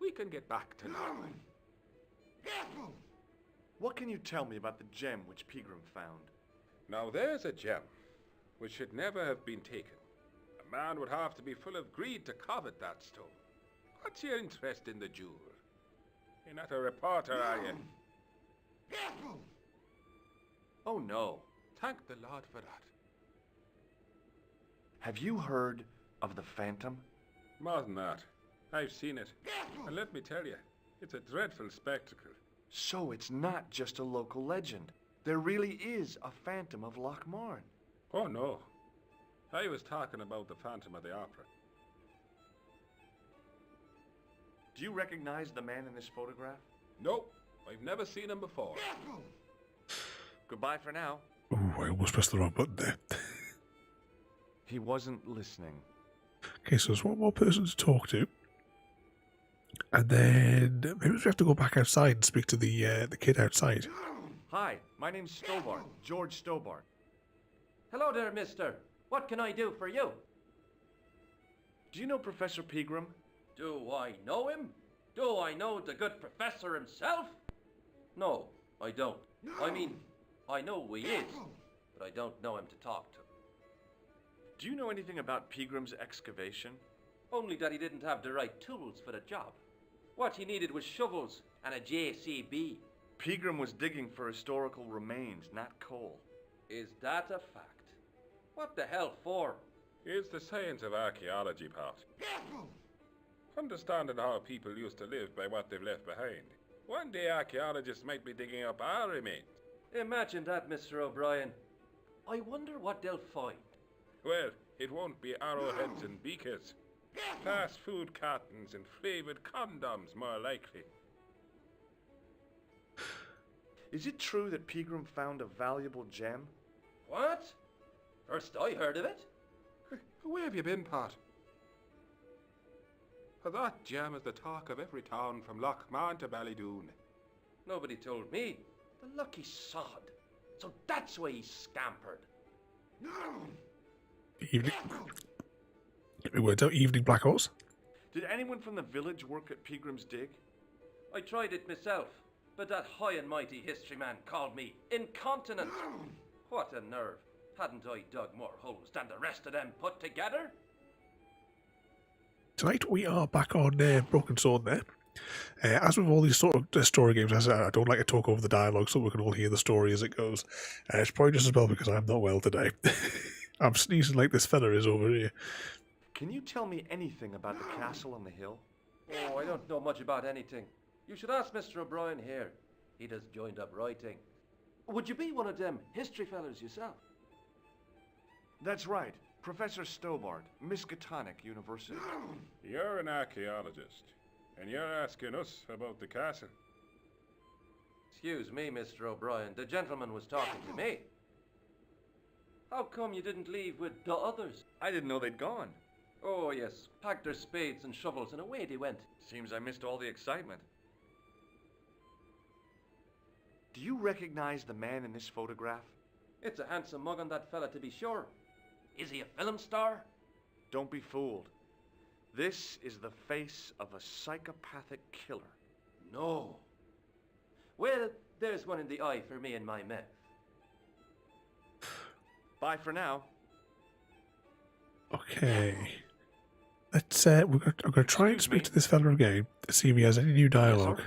C: we can get back to normal.
B: What can you tell me about the gem which Pegram found?
C: Now there's a gem which should never have been taken. A man would have to be full of greed to covet that stone. What's your interest in the jewel? You're not a reporter, are you?
B: Oh no.
C: Thank the Lord for that.
B: Have you heard of the Phantom?
C: More than that. I've seen it. And let me tell you, it's a dreadful spectacle.
B: So it's not just a local legend. There really is a Phantom of Lochmarn.
C: Oh no. I was talking about the Phantom of the Opera.
B: Do you recognize the man in this photograph?
C: Nope. I've never seen him before.
B: Goodbye for now.
A: Ooh, I almost pressed the wrong button there.
B: He wasn't listening.
A: Okay, so there's one more person to talk to. And then maybe we have to go back outside and speak to the kid outside.
B: Hi, my name's Stobbart, George Stobbart.
I: Hello there, mister. What can I do for you?
B: Do you know Professor Pegram?
I: Do I know him? Do I know the good professor himself? No, I don't. I mean, I know who he is, but I don't know him to talk to.
B: Do you know anything about Pegram's excavation?
I: Only that he didn't have the right tools for the job. What he needed was shovels and a JCB.
B: Pegram was digging for historical remains, not coal.
I: Is that a fact? What the hell for?
C: It's the science of archaeology part. Understanding how people used to live by what they've left behind. One day archaeologists might be digging up our remains.
I: Imagine that, Mr. O'Brien. I wonder what they'll find.
C: Well, it won't be arrowheads and beakers. Fast food cartons and flavoured condoms, more likely.
B: Is it true that Pegram found a valuable gem?
I: What? First I heard of it.
C: Where have you been, Pat? That gem is the talk of every town from Lochmarn to Ballydoon.
I: Nobody told me. The lucky sod. So that's why he scampered.
A: Evening. Get me words out. Evening Black Horse.
B: Did anyone from the village work at Peagram's Dig?
I: I tried it myself, but that high and mighty history man called me incontinent. What a nerve. Hadn't I dug more holes than the rest of them put together?
A: Tonight we are back on Broken Sword there. As with all these sort of story games, as I don't like to talk over the dialogue so we can all hear the story as it goes. It's probably just as well because I'm not well today. I'm sneezing like this fella is over here.
B: Can you tell me anything about the castle on the hill?
I: Oh, I don't know much about anything. You should ask Mr. O'Brien here. He just joined up writing. Would you be one of them history fellas yourself?
B: That's right. Professor Stobbart, Miskatonic University.
J: You're an archaeologist, and you're asking us about the castle.
I: Excuse me, Mr. O'Brien. The gentleman was talking to me. How come you didn't leave with the others?
B: I didn't know they'd gone.
I: Oh, yes. Packed their spades and shovels and away they went.
B: Seems I missed all the excitement. Do you recognize the man in this photograph?
I: It's a handsome mug on that fella, to be sure. Is he a film star?
B: Don't be fooled. This is the face of a psychopathic killer.
I: No. Well, there's one in the eye for me and my men.
B: Bye for now.
A: Okay. Let's I'm gonna try and speak to this fella again to see if he has any new dialogue.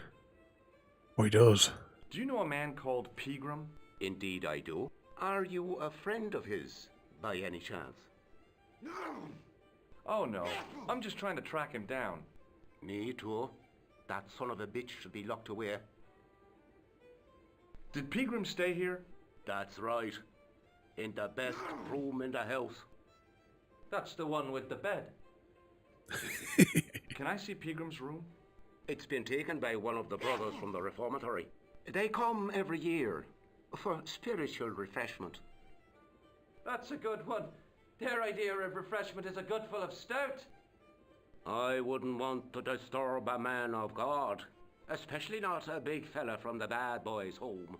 A: Oh, he does.
B: Do you know a man called Peagram?
H: Indeed I do. Are you a friend of his, by any chance?
B: Oh no, I'm just trying to track him down.
H: Me too. That son of a bitch should be locked away.
B: Did Peagram stay here?
H: That's right. In the best room in the house.
I: That's the one with the bed.
B: Can I see Peagram's room?
H: It's been taken by one of the brothers from the reformatory. They come every year for spiritual refreshment.
I: That's a good one. Their idea of refreshment is a gutful of stout.
H: I wouldn't want to disturb a man of God, especially not a big fella from the bad boys' home.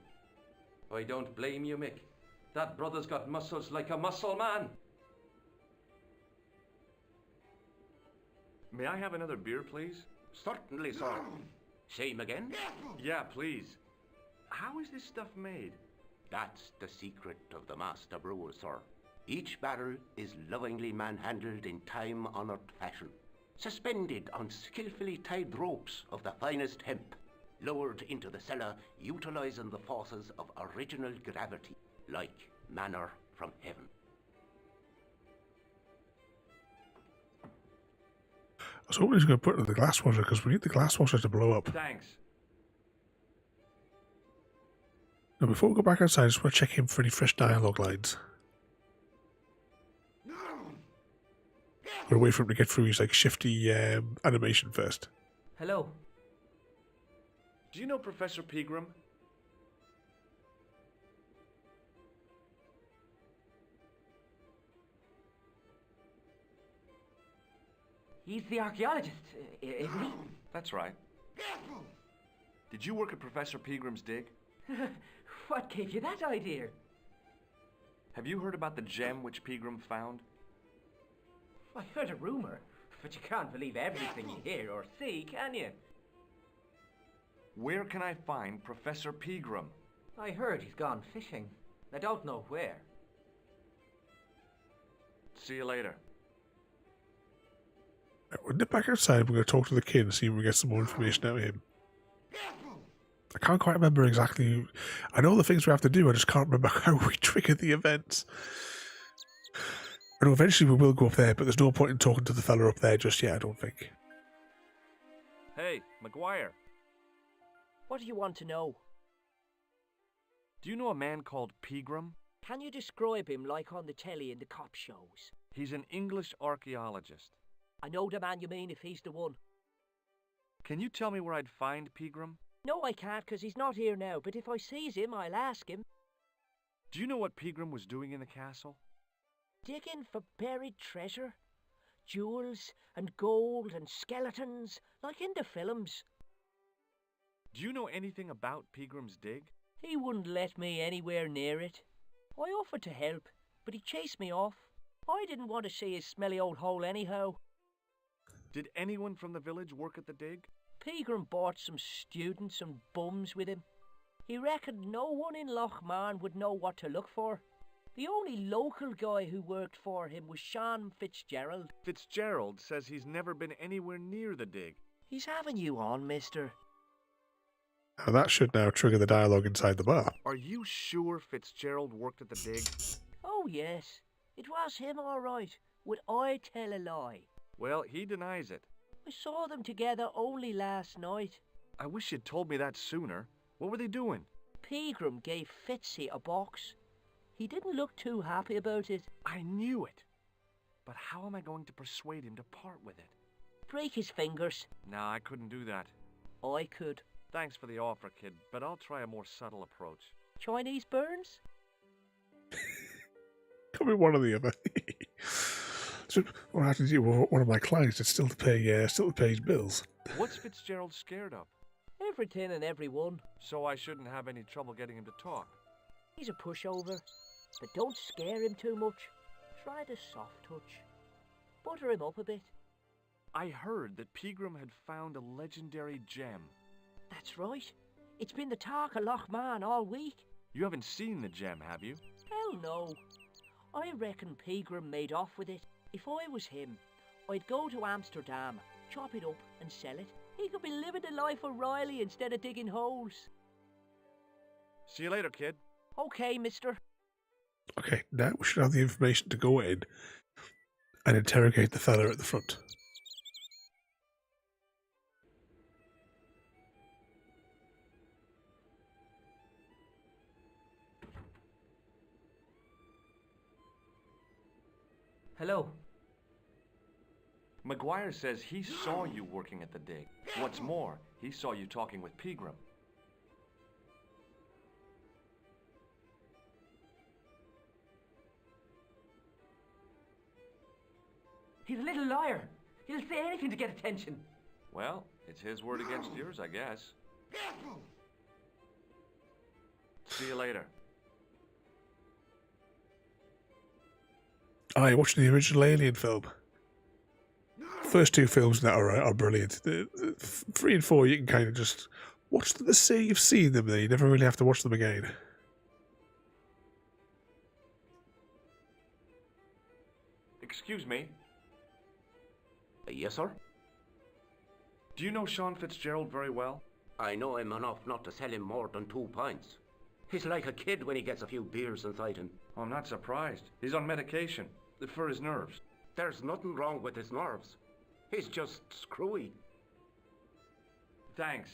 I: I don't blame you, Mick. That brother's got muscles like a muscle man.
B: May I have another beer, please?
H: Certainly, sir. Same again?
B: Yeah, please. How is this stuff made?
H: That's the secret of the master brewer, sir. Each barrel is lovingly manhandled in time-honored fashion, suspended on skillfully tied ropes of the finest hemp, lowered into the cellar utilizing the forces of original gravity, like manna from heaven.
A: I was hoping he was going to put it in the glass washer because we need the glass washer to blow up.
B: Thanks.
A: Now, before we go back outside, I just want to check in for any fresh dialogue lines. We're wait for him to get through his like shifty animation first.
E: Hello.
B: Do you know Professor Peagram?
G: He's the archaeologist, isn't he?
B: That's right. Did you work at Professor Peagram's dig?
G: What gave you that idea?
B: Have you heard about the gem which Peagram found?
G: I heard a rumour, but you can't believe everything you hear or see, can you?
B: Where can I find Professor Peagram?
G: I heard he's gone fishing. I don't know where.
B: See you later.
A: We'll nip back outside. We're going to talk to the kid and see if we get some more information out of him. I can't quite remember exactly. I know the things we have to do. I just can't remember how we trigger the events. I know eventually we will go up there, but there's no point in talking to the fella up there just yet, I don't think.
B: Hey, McGuire.
E: What do you want to know?
B: Do you know a man called Peagram?
E: Can you describe him like on the telly in the cop shows?
B: He's an English archaeologist.
E: I know the man you mean if he's the one.
B: Can you tell me where I'd find Peagram?
E: No, I can't, 'cause he's not here now, but if I sees him, I'll ask him.
B: Do you know what Peagram was doing in the castle?
E: Digging for buried treasure. Jewels and gold and skeletons, like in the films.
B: Do you know anything about Peagram's dig?
E: He wouldn't let me anywhere near it. I offered to help, but he chased me off. I didn't want to see his smelly old hole anyhow.
B: Did anyone from the village work at the dig?
E: Pegram brought some students and bums with him. He reckoned no one in Lochmarn would know what to look for. The only local guy who worked for him was Sean Fitzgerald.
B: Fitzgerald says he's never been anywhere near the dig.
E: He's having you on, mister.
A: Now that should now trigger the dialogue inside the bar.
B: Are you sure Fitzgerald worked at the dig?
E: Oh, yes. It was him, all right. Would I tell a lie?
B: Well, he denies it.
E: I saw them together only last night.
B: I wish you'd told me that sooner. What were they doing?
E: Pegram gave Fitzy a box. He didn't look too happy about it.
B: I knew it. But how am I going to persuade him to part with it?
E: Break his fingers.
B: Nah, I couldn't do that.
E: I could.
B: Thanks for the offer, kid, but I'll try a more subtle approach.
E: Chinese burns?
A: Could be one or the other. So what happens to you? One of my clients is still to pay his bills.
B: What's Fitzgerald scared of?
E: Everything and everyone.
B: So I shouldn't have any trouble getting him to talk.
E: He's a pushover, but don't scare him too much. Try the soft touch. Butter him up a bit.
B: I heard that Pegram had found a legendary gem.
E: That's right. It's been the talk of Lochmarn all week.
B: You haven't seen the gem, have you?
E: Hell no. I reckon Pegram made off with it. If I was him, I'd go to Amsterdam, chop it up and sell it. He could be living the life of Riley instead of digging holes.
B: See you later, kid.
E: Okay, mister.
A: Okay, now we should have the information to go in and interrogate the fella at the front.
G: Hello.
B: McGuire says he saw you working at the dig. What's more, he saw you talking with Pegram.
G: He's a little liar. He'll say anything to get attention.
B: Well, it's his word against yours, I guess. See you later.
A: I watched the original Alien film. First two films that are brilliant. The 3 and 4 you can kind of just watch them to say you've seen them. There, you never really have to watch them again.
B: Excuse me.
H: Yes, sir?
B: Do you know Sean Fitzgerald very well?
H: I know him enough not to sell him more than 2 pints. He's like a kid when he gets a few beers inside him.
B: I'm not surprised. He's on medication for his nerves.
H: There's nothing wrong with his nerves. He's just screwy.
B: Thanks.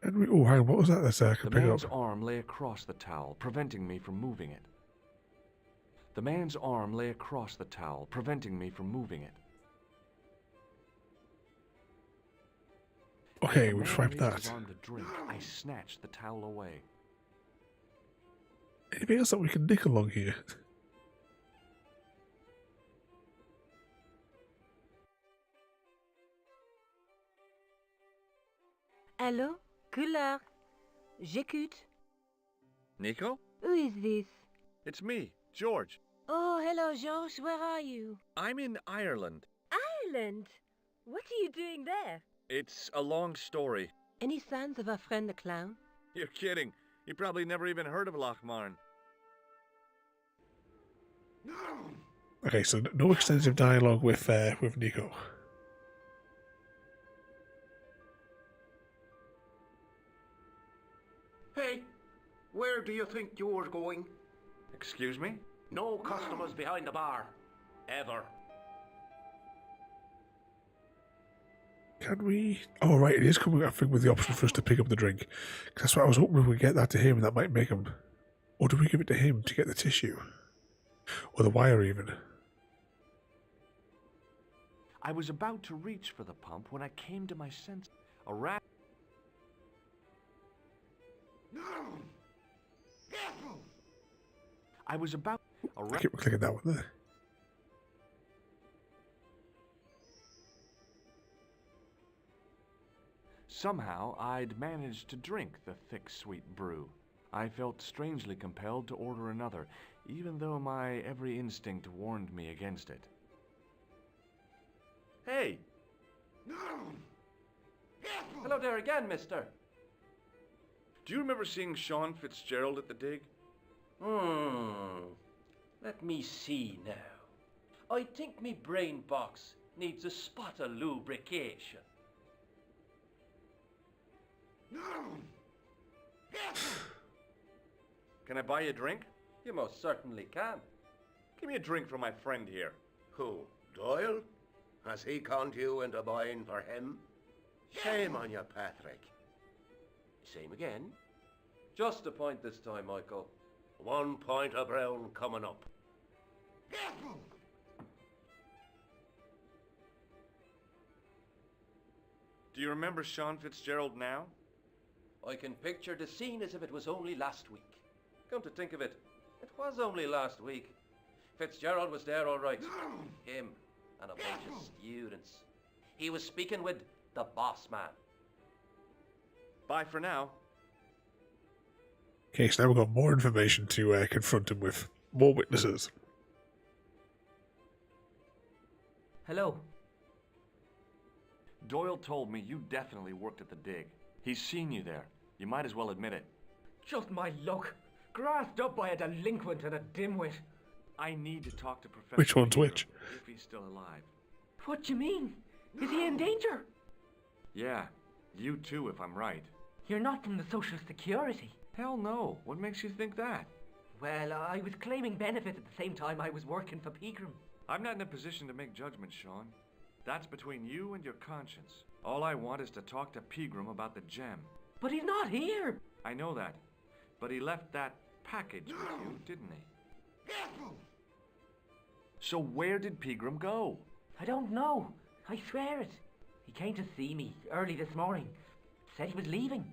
A: And hang on, what was that? That's I can
B: The
A: pick
B: man's
A: up.
B: arm lay across the towel, preventing me from moving it. The man's arm lay across the towel, preventing me from moving it.
A: Okay,
B: The
A: we'll
B: man
A: swipe
B: raised
A: that.
B: his arm to drink. I snatched the towel away.
A: Anything else that we can nick along here?
D: Allô? Collard. J'écoute.
B: Nico?
D: Who is this?
B: It's me, George.
D: Oh, hello, George. Where are you?
B: I'm in Ireland.
D: Ireland? What are you doing there?
B: It's a long story.
D: Any signs of our friend the clown?
B: You're kidding. You probably never even heard of Lochmarn.
A: Okay, so no extensive dialogue with Nico.
H: Hey, where do you think you're going?
B: Excuse me?
H: No customers behind the bar. Ever.
A: Can we? Oh, right, it is coming, I think, with the option for us to pick up the drink. 'Cause that's what I was hoping we would get that to him, and that might make him. Or do we give it to him to get the tissue? Or the wire, even?
B: I was about to reach for the pump when I came to my senses. A rat. I was about. A
A: I
B: rat.
A: keep clicking that one there.
B: Somehow, I'd managed to drink the thick, sweet brew. I felt strangely compelled to order another, even though my every instinct warned me against it. Hey!
I: Hello there again, mister.
B: Do you remember seeing Sean Fitzgerald at the dig?
I: Let me see now. I think me brain box needs a spot of lubrication.
B: Can I buy you a drink?
I: You most certainly can.
B: Give me a drink for my friend here.
F: Who, Doyle? Has he conned you into buying for him? Shame on you, Patrick.
I: Same again. Just a point this time, Michael.
F: 1 point of brown coming up.
B: Do you remember Sean Fitzgerald now?
I: I can picture the scene as if it was only last week. Come to think of it, it was only last week. Fitzgerald was there all right. Him and a bunch of students. He was speaking with the boss man.
B: Bye for now.
A: Okay, so now we've got more information to confront him with. More witnesses.
G: Hello.
B: Doyle told me you definitely worked at the dig. He's seen you there. You might as well admit it.
G: Just my luck. Grasped up by a delinquent and a dimwit.
B: I need to talk to Professor
A: Which one's
B: Peter,
A: which?
B: if he's still alive.
G: What do you mean? Is he in danger?
B: Yeah, you too, if I'm right.
G: You're not from the Social Security.
B: Hell no. What makes you think that?
G: Well, I was claiming benefits at the same time I was working for Pegram.
B: I'm not in a position to make judgments, Sean. That's between you and your conscience. All I want is to talk to Pegram about the gem.
G: But he's not here.
B: I know that. But he left that package with you, didn't he? So where did Pegram go?
G: I don't know. I swear it. He came to see me early this morning. Said he was leaving.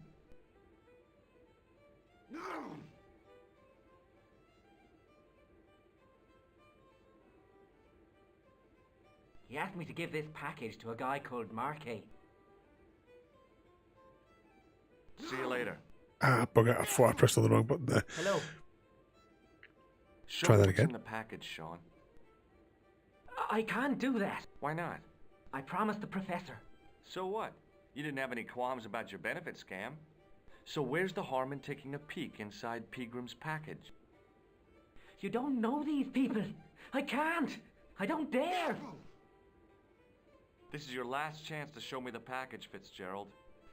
G: He asked me to give this package to a guy called Marquet.
B: See you later.
A: Ah, bugger, I thought I pressed on the wrong button there.
G: Hello.
B: Show
A: Try
B: me
A: that
B: what's
A: again.
B: in the package, Sean.
G: I can't do that.
B: Why not?
G: I promised the professor.
B: So what? You didn't have any qualms about your benefit scam. So where's the harm in taking a peek inside Pegram's package?
G: You don't know these people. I can't. I don't dare.
B: This is your last chance to show me the package, Fitzgerald.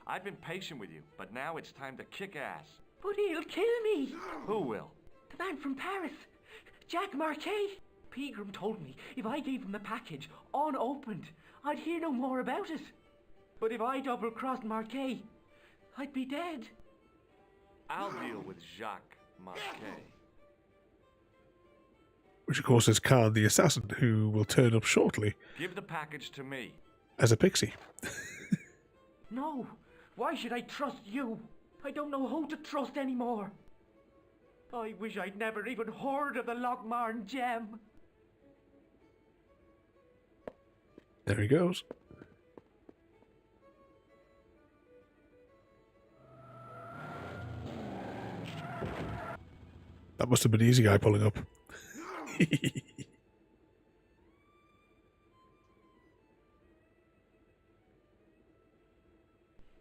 B: I've been patient with you, but now it's time to kick ass.
G: But he'll kill me.
B: Who will?
G: The man from Paris. Jack Marquet. Pegram told me if I gave him the package unopened, I'd hear no more about it. But if I double-crossed Marquet, I'd be dead.
B: I'll deal with Jacques Marquet.
A: Which, of course, is Khan the assassin, who will turn up shortly
B: Give the package to me.
A: as a pixie.
G: No. Why should I trust you? I don't know who to trust anymore. I wish I'd never even heard of the Lochmarn gem.
A: There he goes. That must have been Easy Guy pulling up.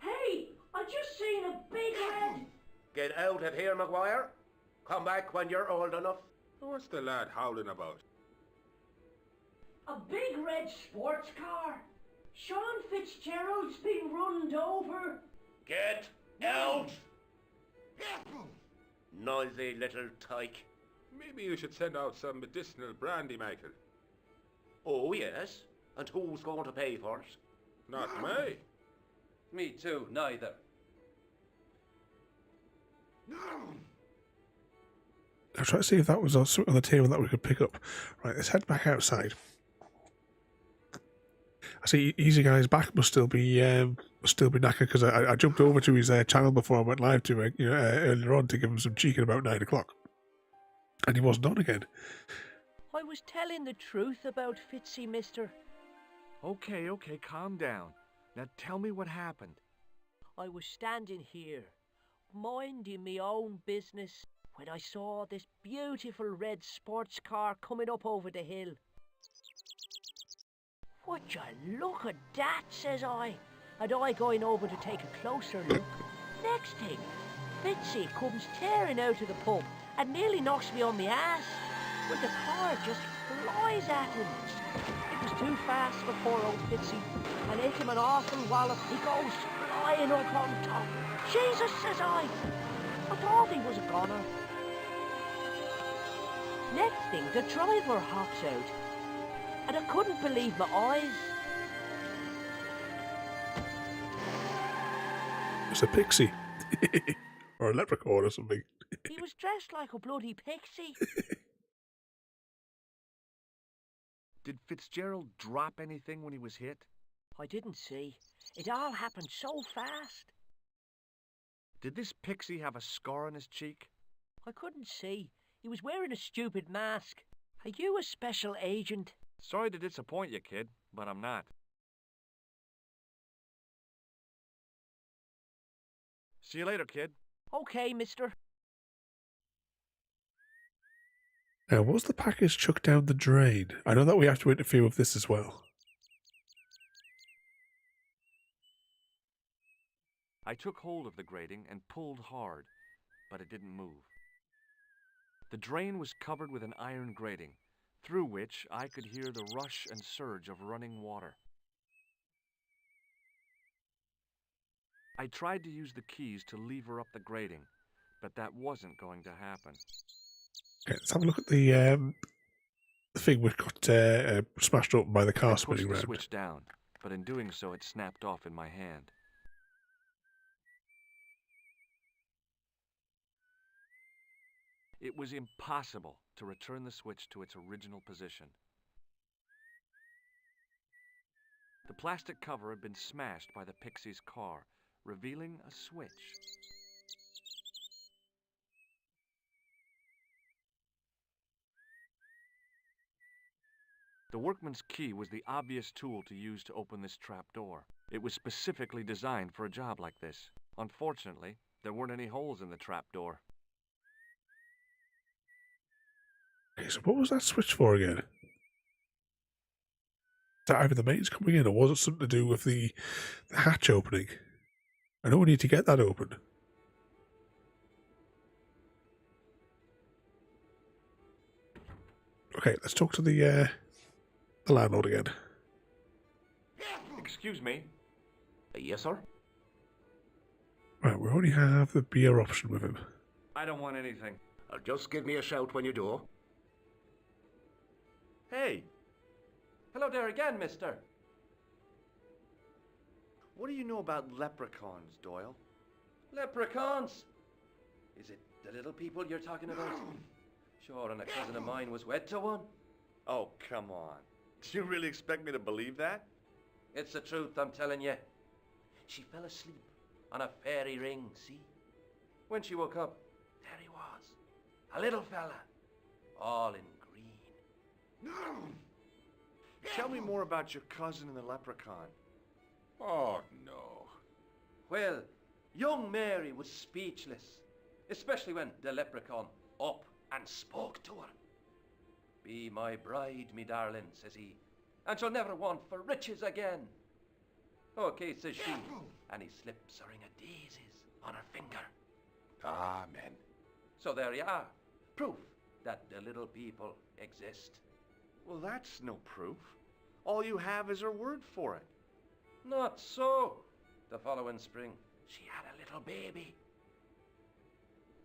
E: Hey, I just seen a big red.
F: Get out of here, Maguire. Come back when you're old enough.
J: What's the lad howling about?
E: A big red sports car. Sean Fitzgerald's been runned over.
F: Get out! Noisy little tyke.
J: Maybe you should send out some medicinal brandy, Michael.
F: Oh, yes. And who's going to pay for it?
J: Not me.
I: Me too, neither.
A: I'll try to see if that was something on the table that we could pick up. Right, let's head back outside. I see Easy Guy's back must still be knackered because I jumped over to his channel before I went live to earlier on to give him some cheek at about 9 o'clock, and he wasn't on again.
E: I was telling the truth about Fitzy, mister.
B: Okay, calm down. Now tell me what happened.
E: I was standing here, minding me own business, when I saw this beautiful red sports car coming up over the hill. Would you look at that, says I. And I going over to take a closer look. Next thing, Fitzy comes tearing out of the pub and nearly knocks me on the ass. But the car just flies at him. It was too fast for poor old Fitzy, and hit him an awful wallop. He goes flying up on top. Jesus, says I thought he was a goner. Next thing, the driver hops out, and I couldn't believe my eyes.
A: It's a pixie. Or a leprechaun or something.
E: He was dressed like a bloody pixie.
B: Did Fitzgerald drop anything when he was hit?
E: I didn't see. It all happened so fast.
B: Did this pixie have a scar on his cheek?
E: I couldn't see. He was wearing a stupid mask. Are you a special agent?
B: Sorry to disappoint you, kid, but I'm not. See you later, kid.
E: Okay, mister.
A: Now, was the package chucked down the drain? I know that we have to interfere with this as well.
B: I took hold of the grating and pulled hard, but it didn't move. The drain was covered with an iron grating, through which I could hear the rush and surge of running water. I tried to use the keys to lever up the grating, but that wasn't going to happen.
A: Okay, let's have a look at the thing which got smashed up by the car
B: I pushed
A: spinning
B: the
A: round.
B: switch down, but in doing so it snapped off in my hand. It was impossible to return the switch to its original position. The plastic cover had been smashed by the Pixie's car, revealing a switch. The workman's key was the obvious tool to use to open this trapdoor. It was specifically designed for a job like this. Unfortunately, there weren't any holes in the trapdoor.
A: Okay, so what was that switch for again? Is that either the mains coming in, or was it something to do with the hatch opening? I know we need to get that open. Okay, let's talk to the landlord again.
B: Excuse me?
H: Yes, sir?
A: Right, we only have the beer option with him.
B: I don't want anything.
H: Just give me a shout when you do.
I: Hey! Hello there again, mister. What do you know about leprechauns, Doyle?
H: Leprechauns! Is it the little people you're talking about? Sure, and a cousin of mine was wed to one.
I: Oh, come on. Do you really expect me to believe that?
H: It's the truth, I'm telling you. She fell asleep on a fairy ring, see? When she woke up, there he was. A little fella, all in green.
I: Tell me more about your cousin and the leprechaun.
J: Oh, no.
H: Well, young Mary was speechless, especially when the leprechaun up and spoke to her. Be my bride, me darling, says he, and she'll never want for riches again. Okay, says she, and he slips a ring of daisies on her finger.
I: Amen.
H: So there you are, proof that the little people exist.
I: Well, that's no proof. All you have is her word for it.
H: Not so. The following spring, she had a little baby.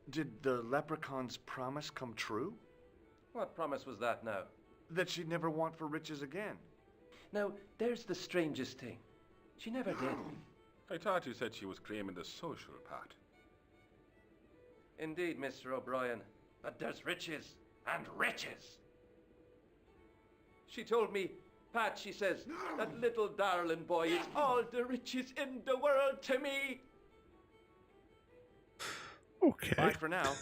I: Did the leprechaun's promise come true?
H: What promise was that now?
I: That she'd never want for riches again.
H: Now, there's the strangest thing. She never did.
J: I thought you said she was claiming the social part.
H: Indeed, Mr. O'Brien. But there's riches and riches. She told me, Pat, she says, that little darling boy is all the riches in the world to me.
A: Okay.
I: Bye for now.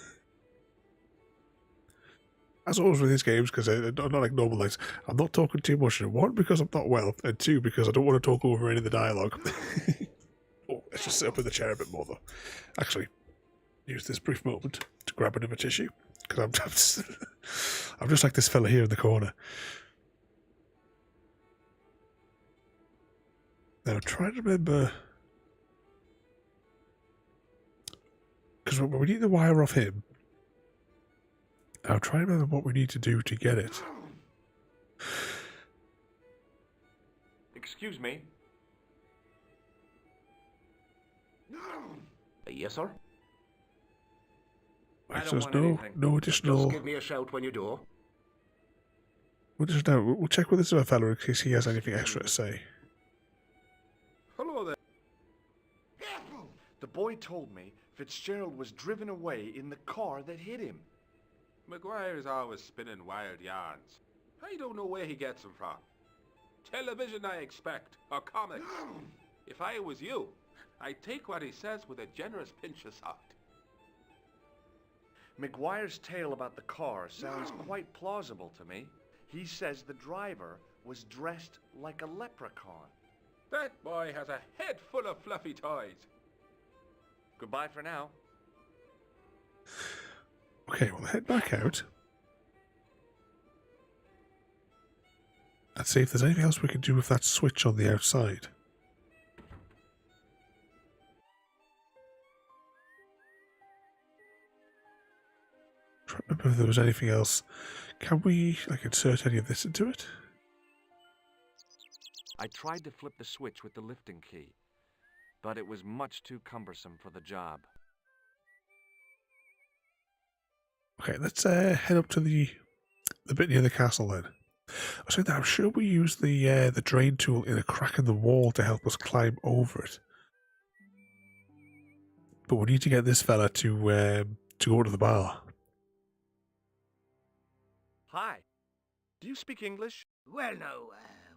A: As always with these games, because I'm not like normal nights, I'm not talking too much. One, because I'm not well, and two, because I don't want to talk over any of the dialogue. Oh, let's just sit up in the chair a bit more, though. Actually, use this brief moment to grab another tissue, because I'm just like this fella here in the corner. Now, I'm trying to remember... Because we need the wire off him. I'm trying to remember what we need to do to get it.
B: Excuse me.
H: Yes, sir?
A: Right,
B: I
A: so
B: don't
A: there's
B: want anything.
A: no additional...
H: Just give me a shout when you do.
A: We'll check with this other fella in case he has anything extra to say.
J: Hello there.
B: The boy told me Fitzgerald was driven away in the car that hit him.
C: McGuire is always spinning wild yarns. I don't know where he gets them from. Television, I expect, or comics. If I was you, I'd take what he says with a generous pinch of salt.
B: McGuire's tale about the car sounds quite plausible to me. He says the driver was dressed like a leprechaun.
C: That boy has a head full of fluffy toys.
B: Goodbye for now.
A: Okay, we'll head back out. And see if there's anything else we can do with that switch on the outside. Try to remember if there was anything else. Can we, like, insert any of this into it?
B: I tried to flip the switch with the lifting key, but it was much too cumbersome for the job.
A: Okay, let's head up to the bit near the castle then. I said that I'm sure we used the drain tool in a crack in the wall to help us climb over it. But we need to get this fella to go to the bar.
B: Hi. Do you speak English?
F: Well, no,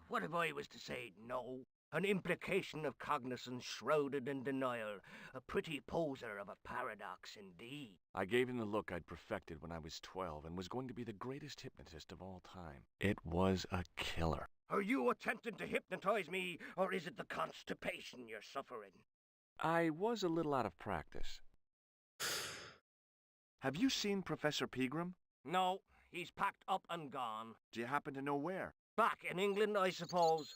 F: what if I was to say no? An implication of cognizance shrouded in denial. A pretty poser of a paradox indeed.
B: I gave him the look I'd perfected when I was 12 and was going to be the greatest hypnotist of all time. It was a killer.
F: Are you attempting to hypnotize me, or is it the constipation you're suffering?
B: I was a little out of practice. Have you seen Professor Pegram?
F: No, he's packed up and gone.
B: Do you happen to know where?
F: Back in England, I suppose.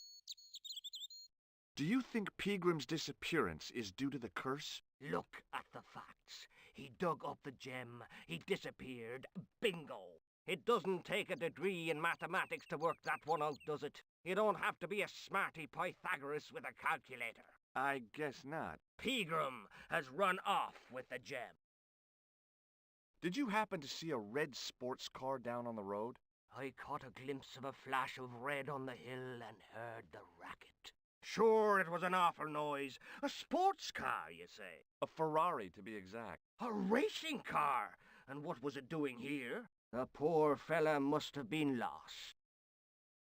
B: Do you think Pegram's disappearance is due to the curse?
F: Look at the facts. He dug up the gem. He disappeared. Bingo. It doesn't take a degree in mathematics to work that one out, does it? You don't have to be a smarty Pythagoras with a calculator.
B: I guess not.
F: Pegram has run off with the gem.
B: Did you happen to see a red sports car down on the road?
F: I caught a glimpse of a flash of red on the hill and heard the racket. Sure, it was an awful noise. A sports car, you say?
B: A Ferrari, to be exact.
F: A racing car? And what was it doing here? The poor fella must have been lost.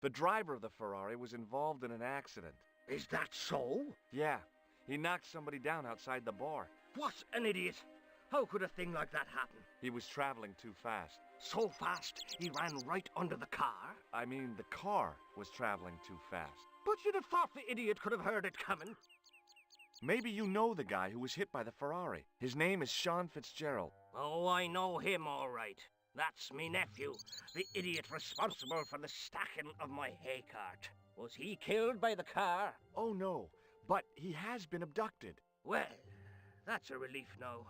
B: The driver of the Ferrari was involved in an accident.
F: Is that so?
B: Yeah, he knocked somebody down outside the bar.
F: What an idiot! How could a thing like that happen?
B: He was traveling too fast.
F: So fast, he ran right under the car?
B: I mean, the car was traveling too fast.
F: But you'd have thought the idiot could have heard it coming.
B: Maybe you know the guy who was hit by the Ferrari. His name is Sean Fitzgerald.
F: Oh, I know him all right. That's me nephew, the idiot responsible for the stacking of my hay cart. Was he killed by the car?
B: Oh, no, but he has been abducted.
F: Well, that's a relief now.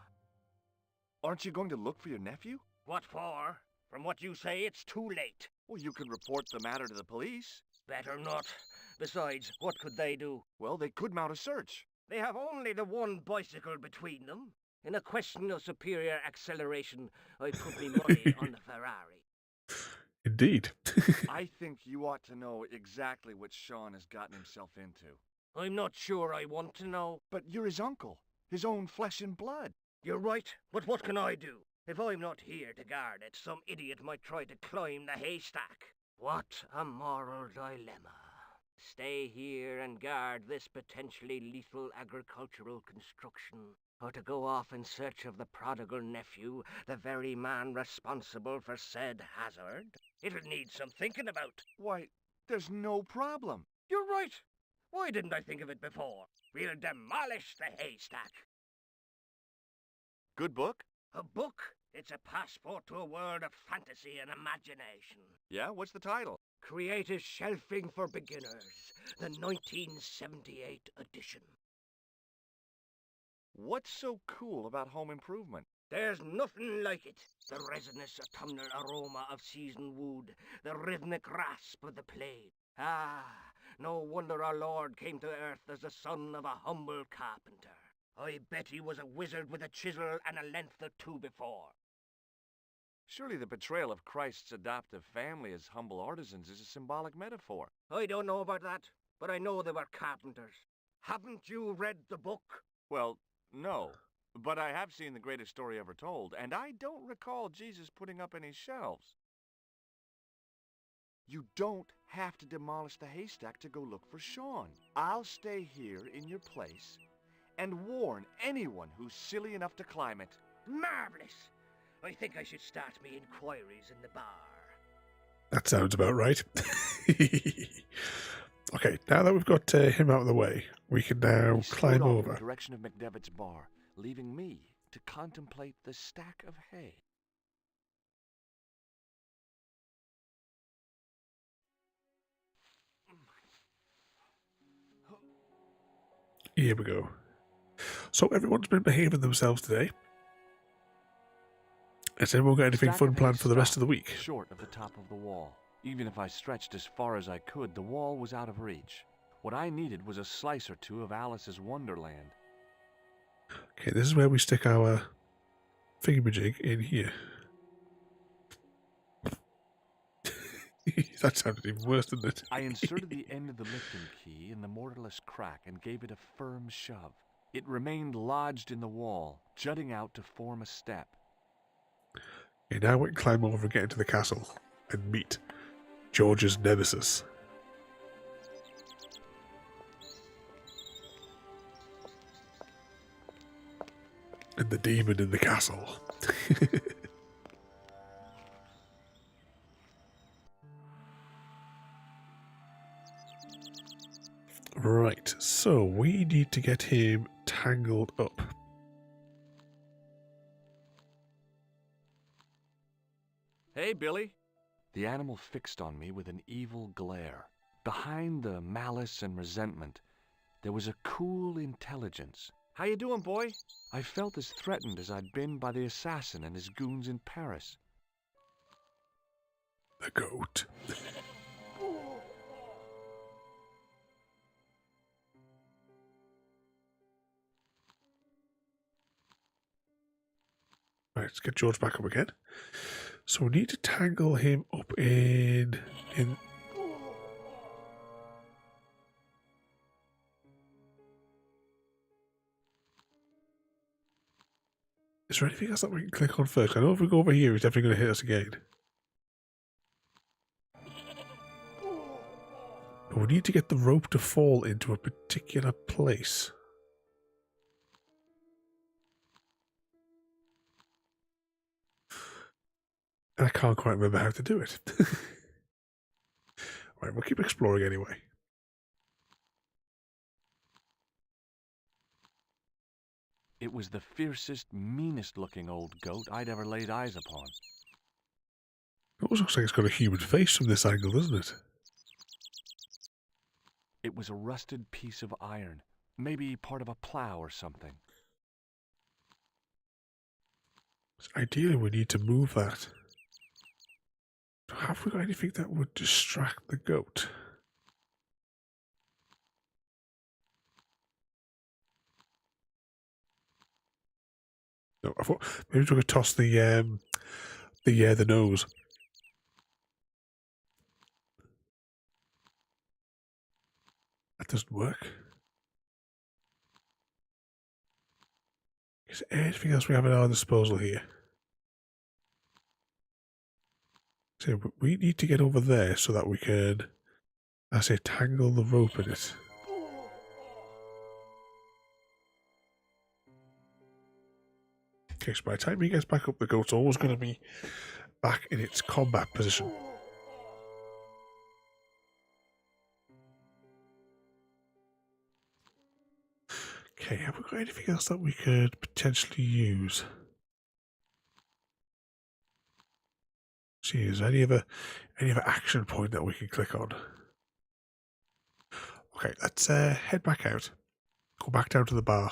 B: Aren't you going to look for your nephew?
F: What for? From what you say, it's too late.
B: Well, you could report the matter to the police.
F: Better not. Besides, what could they do?
B: Well, they could mount a search.
F: They have only the one bicycle between them. In a question of superior acceleration, I put me money on the Ferrari.
A: Indeed.
B: I think you ought to know exactly what Sean has gotten himself into.
F: I'm not sure I want to know.
B: But you're his uncle, his own flesh and blood.
F: You're right, but what can I do? If I'm not here to guard it, some idiot might try to climb the haystack. What a moral dilemma. Stay here and guard this potentially lethal agricultural construction, or to go off in search of the prodigal nephew, the very man responsible for said hazard? It'll need some thinking about.
B: Why, there's no problem.
F: You're right. Why didn't I think of it before? We'll demolish the haystack.
B: Good book?
F: A book? It's a passport to a world of fantasy and imagination.
B: Yeah, what's the title?
H: Creative Shelving for Beginners, the 1978 edition.
B: What's so cool about home improvement?
H: There's nothing like it. The resinous autumnal aroma of seasoned wood, the rhythmic rasp of the plate. Ah, no wonder our Lord came to earth as the son of a humble carpenter. I bet he was a wizard with a chisel and a length or two before.
B: Surely the portrayal of Christ's adoptive family as humble artisans is a symbolic metaphor.
H: I don't know about that, but I know they were carpenters. Haven't you read the book?
B: Well, no. But I have seen The Greatest Story Ever Told, and I don't recall Jesus putting up any shelves. You don't have to demolish the haystack to go look for Sean. I'll stay here in your place and warn anyone who's silly enough to climb it.
H: Marvellous! I think I should start me inquiries in the bar.
A: That sounds about right. Okay, now that we've got him out of the way, we can now
B: He
A: climb
B: strode off
A: over.
B: in the direction of McDevitt's bar, leaving me to contemplate the stack of hay.
A: Here we go. So everyone's been behaving themselves today. Has anyone got anything
B: Stack
A: fun
B: of hay
A: planned for the rest of the
B: stopped
A: week?
B: Short of the top of the wall. Even if I stretched as far as I could, the wall was out of reach. What I needed was a slice or two of Alice's Wonderland.
A: Okay, this is where we stick our thingamajig in here. That sounded even worse, didn't it?
B: I inserted the end of the lifting key in the mortarless crack and gave it a firm shove. It remained lodged in the wall, jutting out to form a step.
A: Okay, now we can climb over and get into the castle and meet George's nemesis. And the demon in the castle. Right, so we need to get him tangled up.
B: Hey, Billy. The animal fixed on me with an evil glare. Behind the malice and resentment, there was a cool intelligence. How you doing, boy? I felt as threatened as I'd been by the assassin and his goons in Paris.
A: The goat. Right, let's get George back up again. So we need to tangle him up in. Is there anything else that we can click on first? I know if we go over here, he's definitely going to hit us again. But we need to get the rope to fall into a particular place. And I can't quite remember how to do it. Right, we'll keep exploring anyway.
B: It was the fiercest, meanest-looking old goat I'd ever laid eyes upon.
A: It almost looks like it's got a human face from this angle, doesn't it?
B: It was a rusted piece of iron, maybe part of a plow or something.
A: Ideally, we need to move that. Have we got anything that would distract the goat? No, I thought maybe we could toss the nose. That doesn't work. Is there anything else we have at our disposal here? So we need to get over there so that we can, I say, tangle the rope in it. Okay, so by the time he gets back up, the goat's always going to be back in its combat position. Okay, have we got anything else that we could potentially use? See, is there any other action point that we can click on? Okay, let's head back out. Go back down to the bar.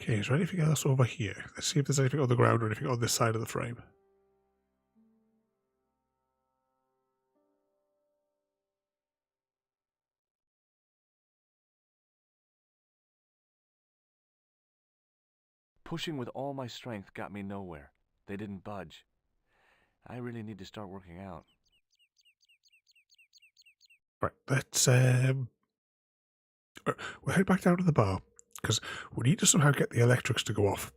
A: Okay, is there anything else over here? Let's see if there's anything on the ground or anything on this side of the frame.
B: Pushing with all my strength got me nowhere. They didn't budge. I really need to start working out.
A: Right, let's we'll head back down to the bar, because we need to somehow get the electrics to go off.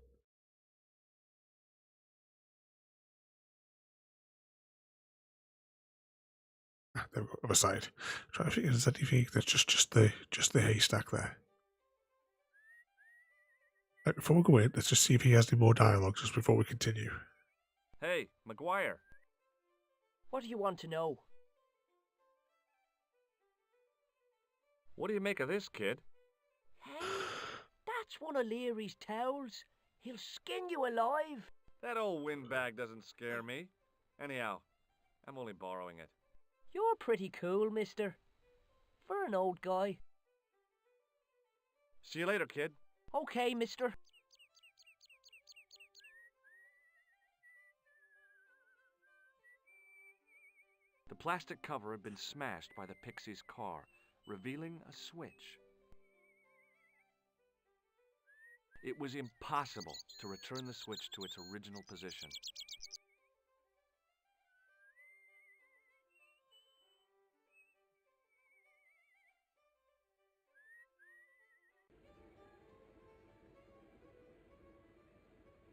A: There we go, other side. Try to figure, is that anything that's just the haystack there. Right, before we go in, let's just see if he has any more dialogue just before we continue.
B: Hey, McGuire.
E: What do you want to know?
B: What do you make of this, kid?
E: Hey, that's one of Leary's towels. He'll skin you alive.
B: That old windbag doesn't scare me. Anyhow, I'm only borrowing it.
E: You're pretty cool, mister. For an old guy.
B: See you later, kid.
E: Okay, mister.
B: The plastic cover had been smashed by the Pixie's car, revealing a switch. It was impossible to return the switch to its original position.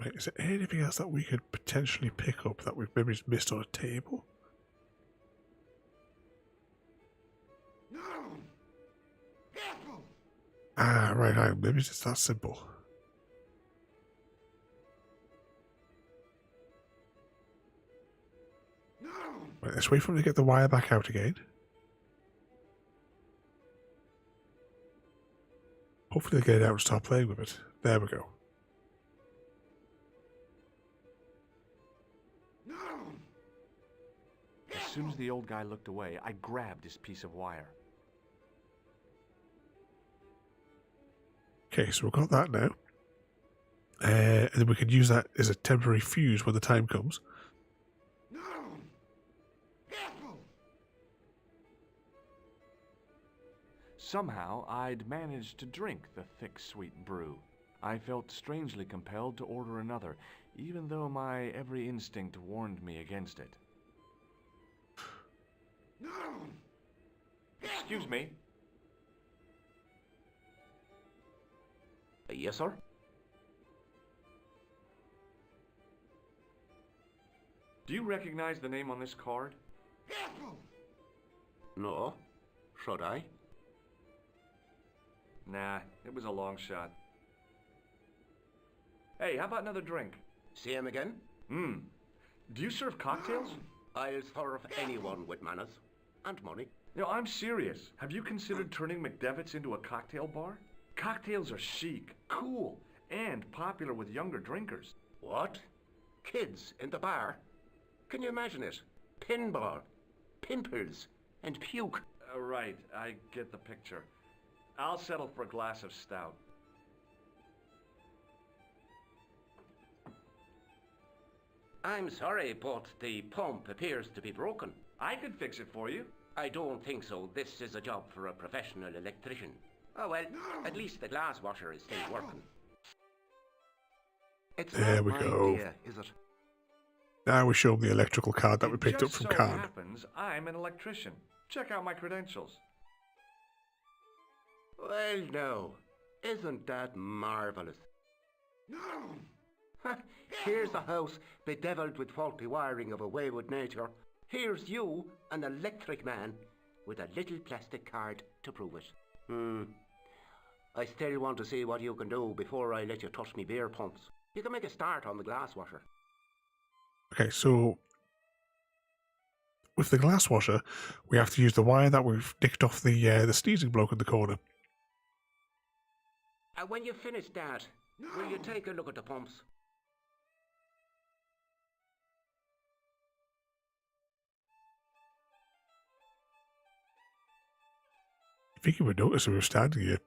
A: Right, is there anything else that we could potentially pick up that we've maybe just missed on a table? Ah, right, maybe it's that simple. Right, let's wait for him to get the wire back out again. Hopefully they'll get it out and start playing with it. There we go.
B: As soon as the old guy looked away, I grabbed his piece of wire.
A: Okay, so we've got that now. And then we can use that as a temporary fuse when the time comes.
B: Somehow, I'd managed to drink the thick, sweet brew. I felt strangely compelled to order another, even though my every instinct warned me against it. Excuse me.
H: Yes, sir?
B: Do you recognize the name on this card?
H: No. Should I?
B: Nah, it was a long shot. Hey, how about another drink?
H: See him again?
B: Do you serve cocktails?
H: I'll serve anyone with manners. And money.
B: No, I'm serious. Have you considered turning McDevitt's into a cocktail bar? Cocktails are chic, cool, and popular with younger drinkers.
H: What? Kids in the bar? Can you imagine it? Pinball, pimples, and puke.
B: Right, I get the picture. I'll settle for a glass of stout.
H: I'm sorry, but the pump appears to be broken.
B: I could fix it for you.
H: I don't think so. This is a job for a professional electrician. Oh well, at least the glass washer is still working. It's
A: There
H: not
A: we
H: my
A: go.
H: idea, is it?
A: Now we show them the electrical card that we picked up
B: Just
A: from
B: so
A: Khan.
B: happens I'm an electrician. Check out my credentials.
H: Well, no. Isn't that marvellous? Here's a house bedeviled with faulty wiring of a wayward nature. Here's you, an electric man, with a little plastic card to prove it. I still want to see what you can do before I let you touch me beer pumps. You can make a start on the glass washer.
A: Okay, so with the glass washer, we have to use the wire that we've nicked off the sneezing bloke in the corner.
H: When you finish that, will you take a look at the pumps?
A: I think you would notice if we were standing here.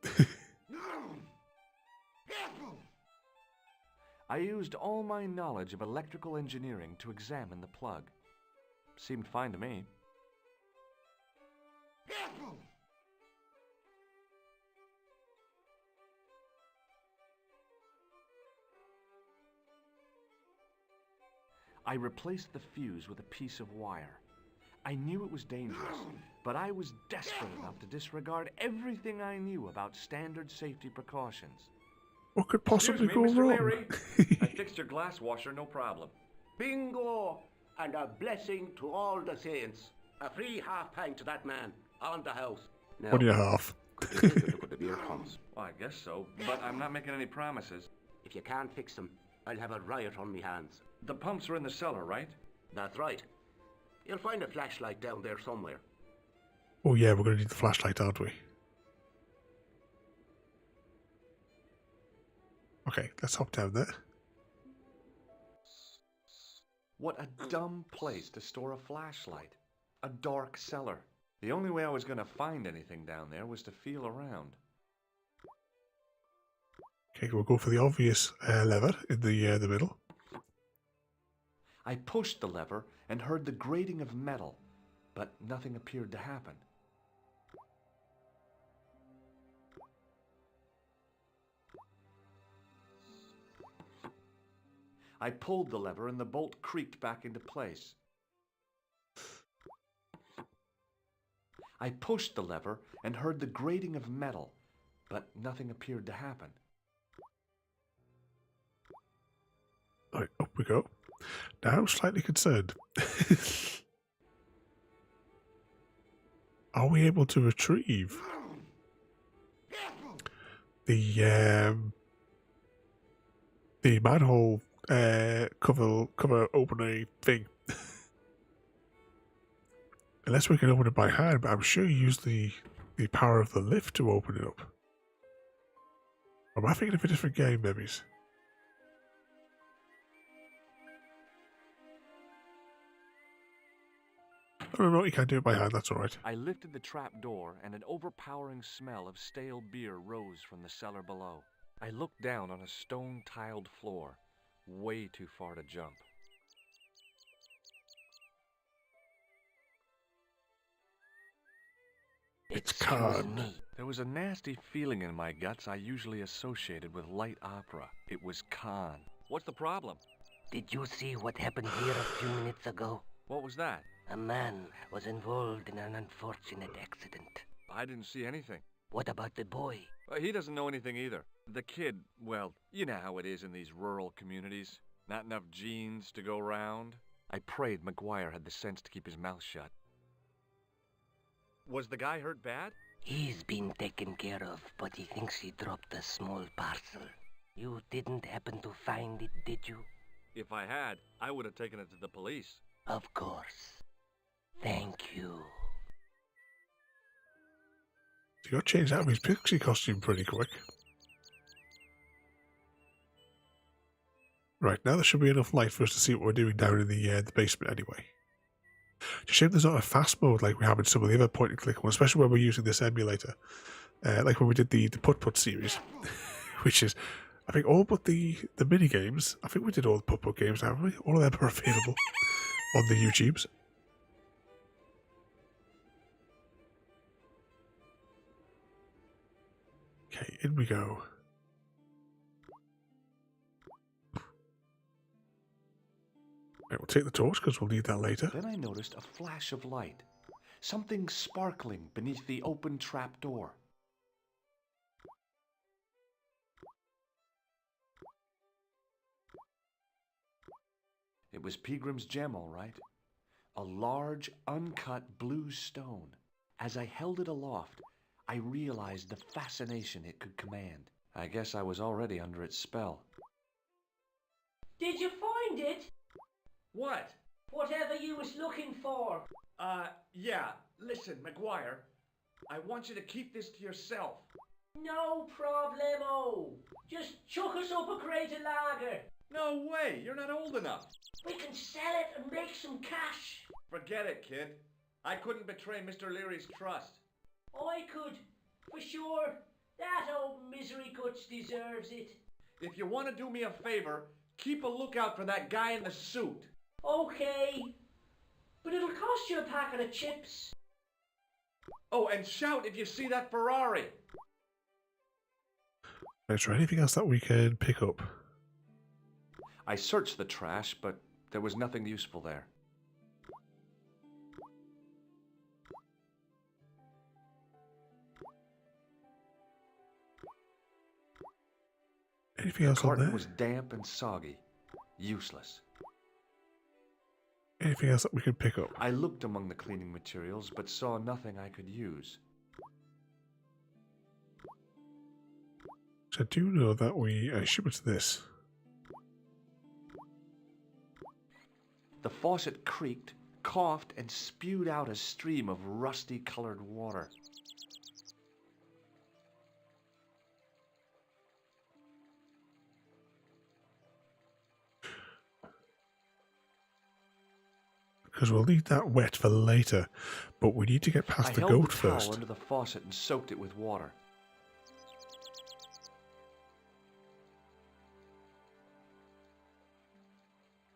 B: I used all my knowledge of electrical engineering to examine the plug. Seemed fine to me. I replaced the fuse with a piece of wire. I knew it was dangerous, but I was desperate enough to disregard everything I knew about standard safety precautions.
A: What could possibly go
B: Mr.
A: wrong?
B: Larry. I fixed your glass washer, no problem.
H: Bingo! And a blessing to all the saints. A free half-pint to that man, on the house. Now,
A: 1.5.
H: could you take a look at the beer pumps?
B: Well, I guess so, but I'm not making any promises.
H: If you can't fix them, I'll have a riot on me hands.
B: The pumps are in the cellar, right?
H: That's right. You'll find a flashlight down there somewhere.
A: Oh yeah, we're going to need the flashlight, aren't we? Okay, let's hop down there.
B: What a dumb place to store a flashlight. A dark cellar. The only way I was going to find anything down there was to feel around.
A: Okay, we'll go for the obvious lever in the middle.
B: I pushed the lever and heard the grating of metal, but nothing appeared to happen. I pulled the lever and the bolt creaked back into place. I pushed the lever and heard the grating of metal, but nothing appeared to happen.
A: Alright, up we go. Now I'm slightly concerned. Are we able to retrieve the manhole cover opener thing? Unless we can open it by hand, but I'm sure you use the power of the lift to open it up. Or am I thinking of a different game, maybe? Oh, no, you can't do it by hand, that's alright.
B: I lifted the trap door and an overpowering smell of stale beer rose from the cellar below. I looked down on a stone-tiled floor, way too far to jump.
A: It's Khan.
B: There was a nasty feeling in my guts I usually associated with light opera. It was Khan. What's the problem?
K: Did you see what happened here a few minutes ago?
B: What was that?
K: A man was involved in an unfortunate accident.
B: I didn't see anything.
K: What about the boy?
B: He doesn't know anything either. The kid, well, you know how it is in these rural communities. Not enough genes to go round. I prayed McGuire had the sense to keep his mouth shut. Was the guy hurt bad?
K: He's been taken care of, but he thinks he dropped a small parcel. You didn't happen to find it, did you?
B: If I had, I would have taken it to the police.
K: Of course. Thank you.
A: You got to change out of his pixie costume pretty quick. Right, now there should be enough light for us to see what we're doing down in the basement anyway. It's a shame there's not a fast mode like we have in some of the other point-and-click ones, especially when we're using this emulator. Like when we did the Putt-Putt series, which is, I think, all but the mini-games. I think we did all the Putt-Putt games, haven't we? All of them are available on the YouTubes. Okay, in we go. Right, we'll take the torch because we'll need that later.
B: Then I noticed a flash of light. Something sparkling beneath the open trap door. It was Peagram's gem, all right. A large, uncut blue stone. As I held it aloft, I realized the fascination it could command. I guess I was already under its spell.
E: Did you find it?
B: What?
E: Whatever you was looking for.
B: Yeah. Listen, McGuire, I want you to keep this to yourself.
E: No problemo. Just chuck us up a crate of lager.
B: No way, you're not old enough.
E: We can sell it and make some cash.
B: Forget it, kid. I couldn't betray Mr. Leary's trust.
E: I could, for sure. That old misery guts deserves it.
B: If you want to do me a favor, keep a lookout for that guy in the suit.
E: Okay. But it'll cost you a packet of chips.
B: Oh, and shout if you see that Ferrari.
A: Is there anything else that we can pick up?
B: I searched the trash, but there was nothing useful there.
A: Anything else
B: The
A: on
B: carton
A: there?
B: was damp and soggy. Useless.
A: Anything else that we can pick up?
B: I looked among the cleaning materials, but saw nothing I could use.
A: So I do know that we ship it to this.
B: The faucet creaked, coughed, and spewed out a stream of rusty-colored water.
A: Because we'll need that wet for later, but we need to get past the
B: I
A: goat
B: held the towel
A: first.
B: under the faucet and soaked it with water.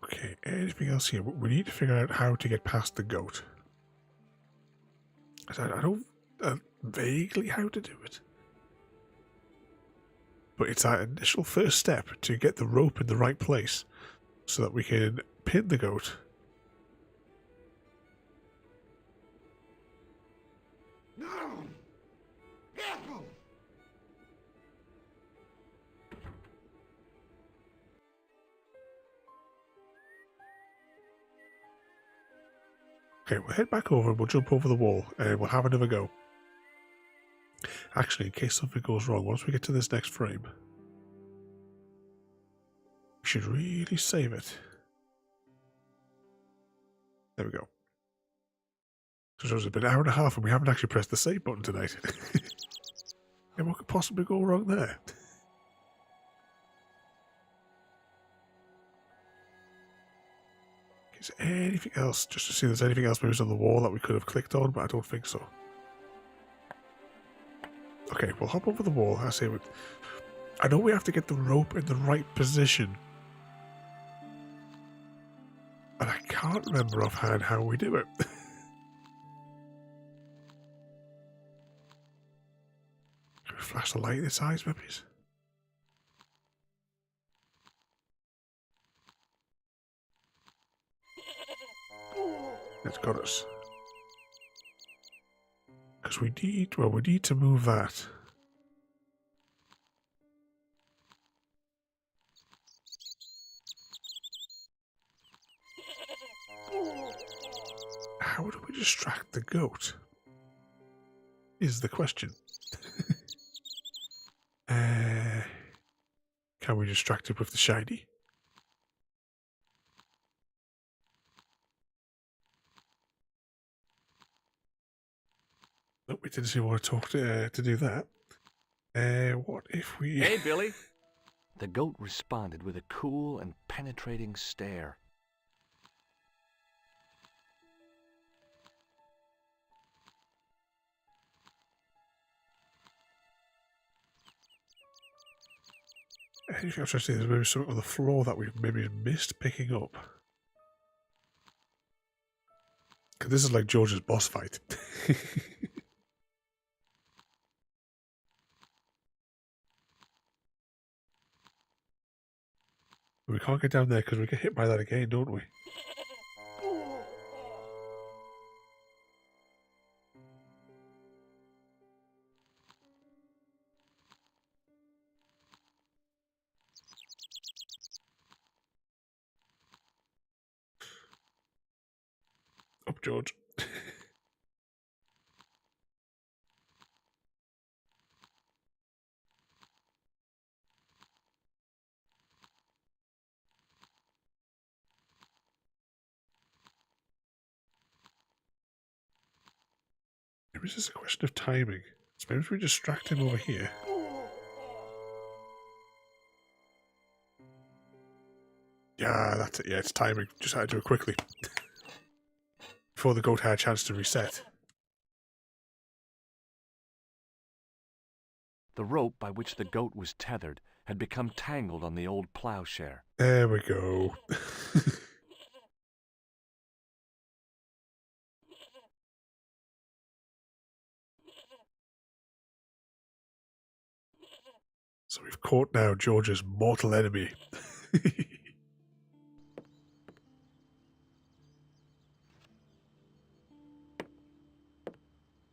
A: Okay, anything else here? We need to figure out how to get past the goat. I know vaguely how to do it. But it's our initial first step to get the rope in the right place so that we can pin the goat. Okay, we'll head back over and we'll jump over the wall and we'll have another go. Actually, in case something goes wrong, once we get to this next frame, we should really save it. There we go. So it's been an hour and a half and we haven't actually pressed the save button tonight. And what could possibly go wrong there? Is there anything else? Just to see if there's anything else maybe on the wall that we could have clicked on, but I don't think so. Okay, we'll hop over the wall. I know we have to get the rope in the right position. And I can't remember offhand how we do it. Can we flash the light in its eyes, maybe? It's got us. Because we need to move that. How do we distract the goat? Is the question. Can we distract it with the shiny? Nope, we didn't seem to want to talk to do that. What if we...
B: Hey, Billy! The goat responded with a cool and penetrating stare.
A: Anything else I see? There's maybe something on the floor that we've maybe missed picking up. Because this is like George's boss fight. We can't get down there because we get hit by that again, don't we? Up, George. maybe it's just a question of timing. So maybe if we distract him over here. Yeah, that's it. Yeah, it's timing. Just had to do it quickly. Before the goat had a chance to reset.
B: The rope by which the goat was tethered had become tangled on the old plowshare.
A: There we go. So we've caught now George's mortal enemy.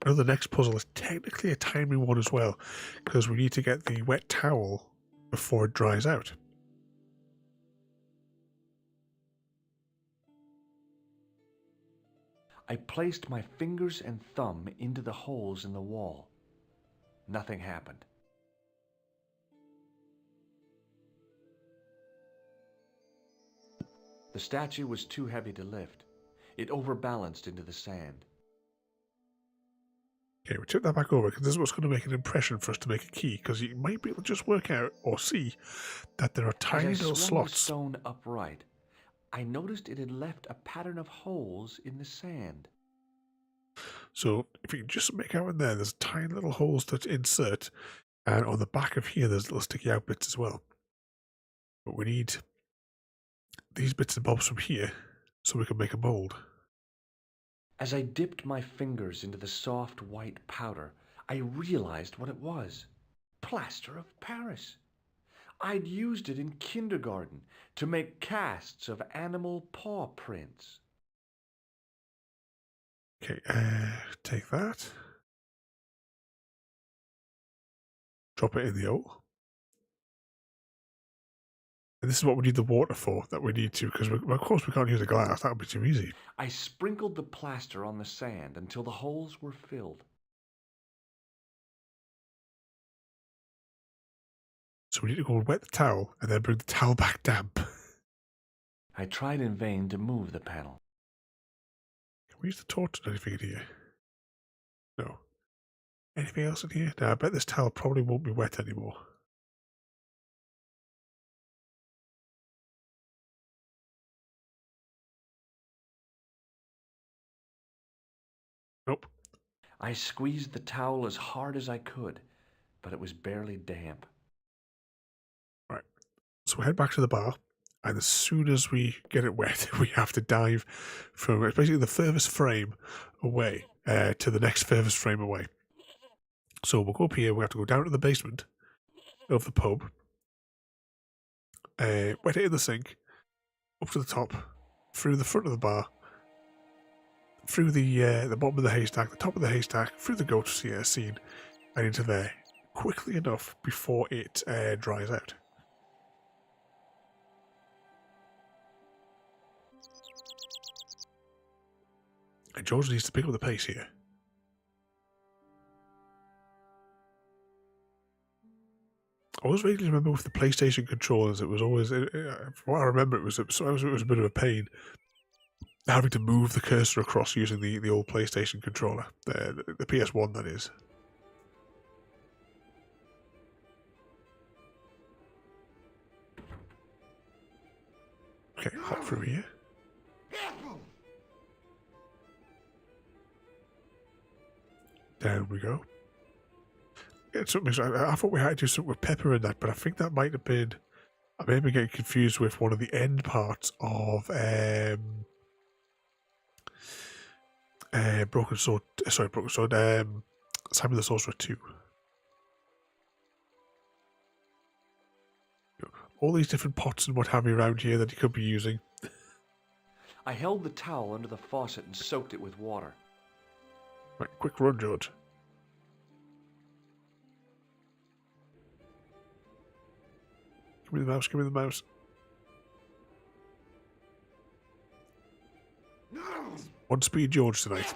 A: Now the next puzzle is technically a timing one as well, because we need to get the wet towel before it dries out.
B: I placed my fingers and thumb into the holes in the wall. Nothing happened. The statue was too heavy to lift. It overbalanced into the sand.
A: Okay, we took that back over because this is what's going to make an impression for us to make a key, because you might be able to just work out or see that there are tiny little slots.
B: The stone upright, I noticed it had left a pattern of holes in the sand.
A: So if you can just make out in there's tiny little holes to insert, and on the back of here there's little sticky out bits as well. But we need these bits and bobs from here so we can make a mold.
B: As I dipped my fingers into the soft white powder, I realized what it was. Plaster of Paris. I'd used it in kindergarten to make casts of animal paw prints.
A: Okay, take that. Drop it in the hole. And this is what we need the water for, that we need to, because of course we can't use the glass, that would be too easy.
B: I sprinkled the plaster on the sand until the holes were filled.
A: So we need to go and wet the towel, and then bring the towel back damp.
B: I tried in vain to move the panel.
A: Can we use the torch or anything in here? No. Anything else in here? No, I bet this towel probably won't be wet anymore. Nope.
B: I squeezed the towel as hard as I could, but it was barely damp.
A: Right. So we head back to the bar, and as soon as we get it wet, we have to dive from basically the furthest frame away to the next furthest frame away. So we'll go up here, we have to go down to the basement of the pub, wet it in the sink, up to the top, through the front of the bar, through the bottom of the haystack, the top of the haystack, through the goat scene, and into there, quickly enough before it dries out. And George needs to pick up the pace here. I always vaguely remember with the PlayStation controllers, it was always, from what I remember, it was a bit of a pain having to move the cursor across using the old PlayStation controller, the PS1 that is. Okay, hop through here. Down we go. Yeah, I thought we had to do something with pepper in that, but I think that might have been... I may be getting confused with one of the end parts of Broken Sword, Simon the Sorcerer 2. All these different pots and what have you around here that you could be using.
B: I held the towel under the faucet and soaked it with water.
A: Right, quick run, George. Give me the mouse, give me the mouse. One speed George tonight.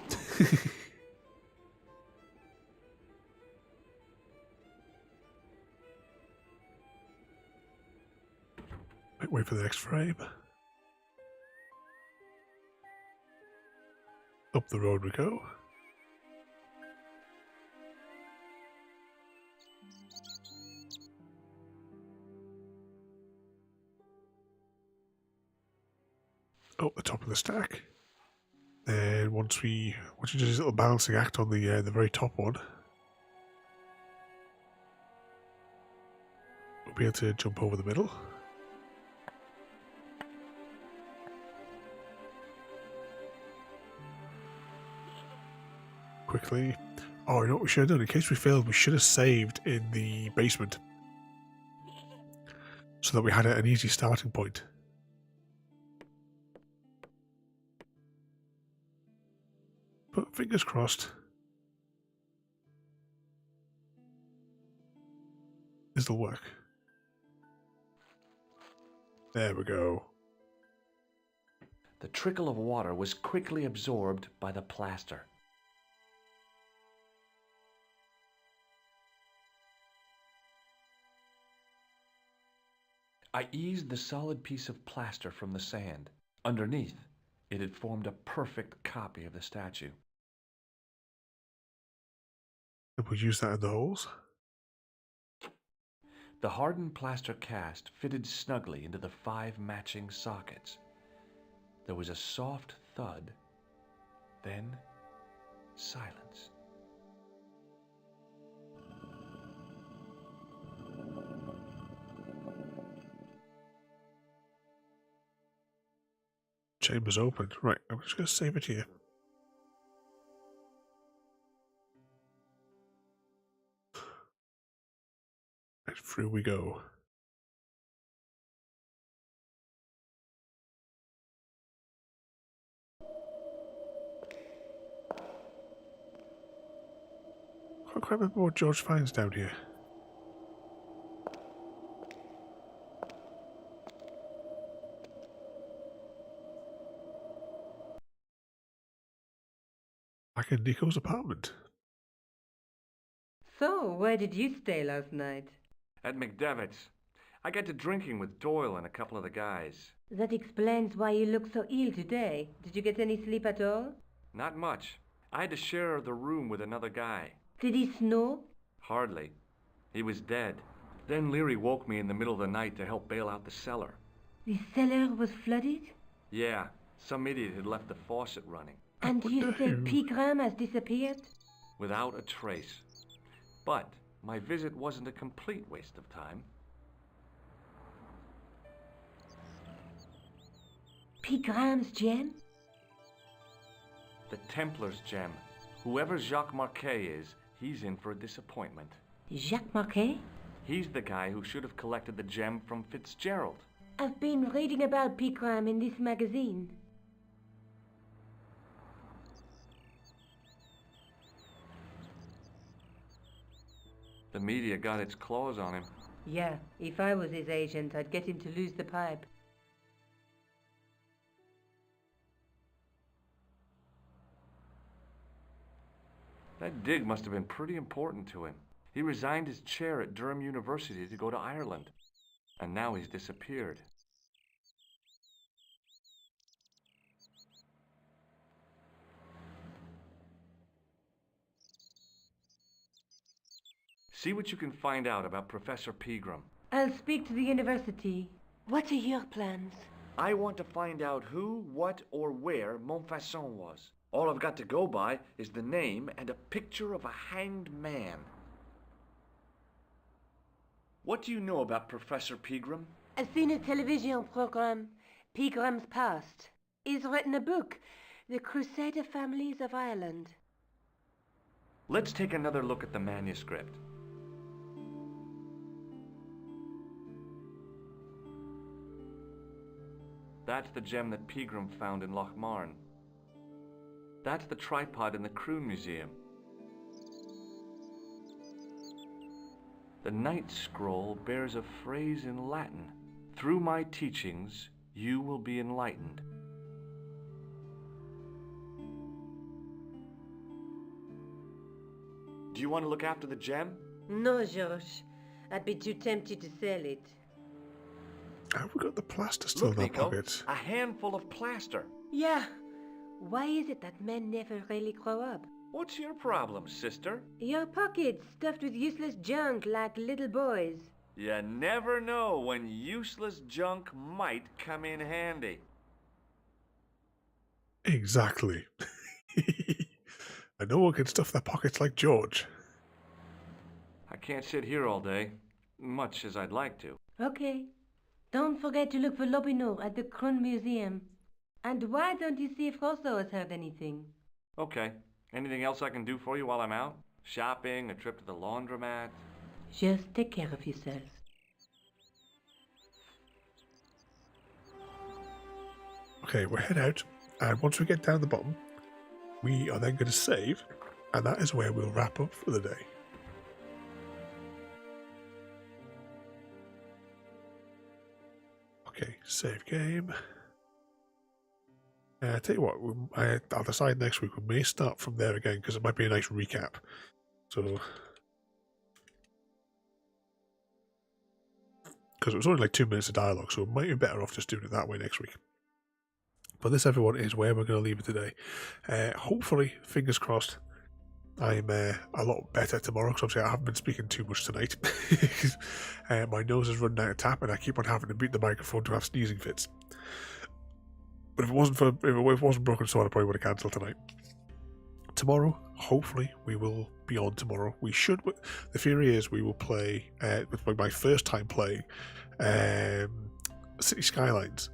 A: Wait for the next frame. Up the road we go. up the top of the stack. And once you do this little balancing act on the very top one, we'll be able to jump over the middle. Quickly. Oh, you know what we should have done? In case we failed, we should have saved in the basement, so that we had an easy starting point. But fingers crossed. This'll work. There we go.
B: The trickle of water was quickly absorbed by the plaster. I eased the solid piece of plaster from the sand. Underneath, it had formed a perfect copy of the statue.
A: And we'll use that in the holes.
B: The hardened plaster cast fitted snugly into the 5 matching sockets. There was a soft thud, then silence.
A: Chamber's open. Right, I'm just going to save it here. And through we go. I can't quite remember what George finds down here. Back in Nico's apartment.
D: So, where did you stay last night?
B: At McDevitt's. I got to drinking with Doyle and a couple of the guys.
D: That explains why you look so ill today. Did you get any sleep at all?
B: Not much. I had to share the room with another guy.
D: Did he snore?
B: Hardly. He was dead. Then Leary woke me in the middle of the night to help bail out the cellar.
D: The cellar was flooded?
B: Yeah, some idiot had left the faucet running.
D: And you say Pegram has disappeared?
B: Without a trace. But my visit wasn't a complete waste of time.
D: Pegram's gem?
B: The Templars' gem. Whoever Jacques Marquet is, he's in for a disappointment.
D: Jacques Marquet?
B: He's the guy who should have collected the gem from Fitzgerald.
D: I've been reading about Pegram in this magazine.
B: The media got its claws on him.
D: Yeah, if I was his agent, I'd get him to lose the pipe.
B: That dig must have been pretty important to him. He resigned his chair at Durham University to go to Ireland. And now he's disappeared. See what you can find out about Professor Pegram.
D: I'll speak to the university. What are your plans?
B: I want to find out who, what, or where Montfaucon was. All I've got to go by is the name and a picture of a hanged man. What do you know about Professor Pegram?
D: I've seen a television program, Pegram's Past. He's written a book, The Crusader Families of Ireland.
B: Let's take another look at the manuscript. That's the gem that Pegram found in Lochmarne. That's the tripod in the Croon Museum. The Night Scroll bears a phrase in Latin. Through my teachings, you will be enlightened. Do you want to look after the gem?
D: No, George. I'd be too tempted to sell it.
A: Have we got the plaster still in our
B: Nico,
A: pockets?
B: a handful of plaster.
D: Yeah. Why is it that men never really grow up?
B: What's your problem, sister?
D: Your pockets stuffed with useless junk like little boys.
B: You never know when useless junk might come in handy.
A: Exactly. And no one can stuff their pockets like George.
B: I can't sit here all day, much as I'd like to.
D: Okay. Don't forget to look for Lobinor at the Krun Museum. And why don't you see if Rosso has heard anything?
B: Okay. Anything else I can do for you while I'm out? Shopping, a trip to the laundromat?
D: Just take care of yourself.
A: Okay, we'll head out, and once we get down the bottom, we are then going to save, and that is where we'll wrap up for the day. Okay, save game. I tell you what, I'll decide next week. We may start from there again because it might be a nice recap. So, because it was only like 2 minutes of dialogue, so it might be better off just doing it that way next week. But this, everyone, is where we're going to leave it today. Hopefully, fingers crossed, I'm a lot better tomorrow, because obviously I haven't been speaking too much tonight. My nose is running out of tap, and I keep on having to beat the microphone to have sneezing fits. But if it wasn't Broken Sword, I probably would have cancelled tonight. Tomorrow, hopefully, we will be on tomorrow. We should. The theory is we will play, with my first time playing, City Skylines.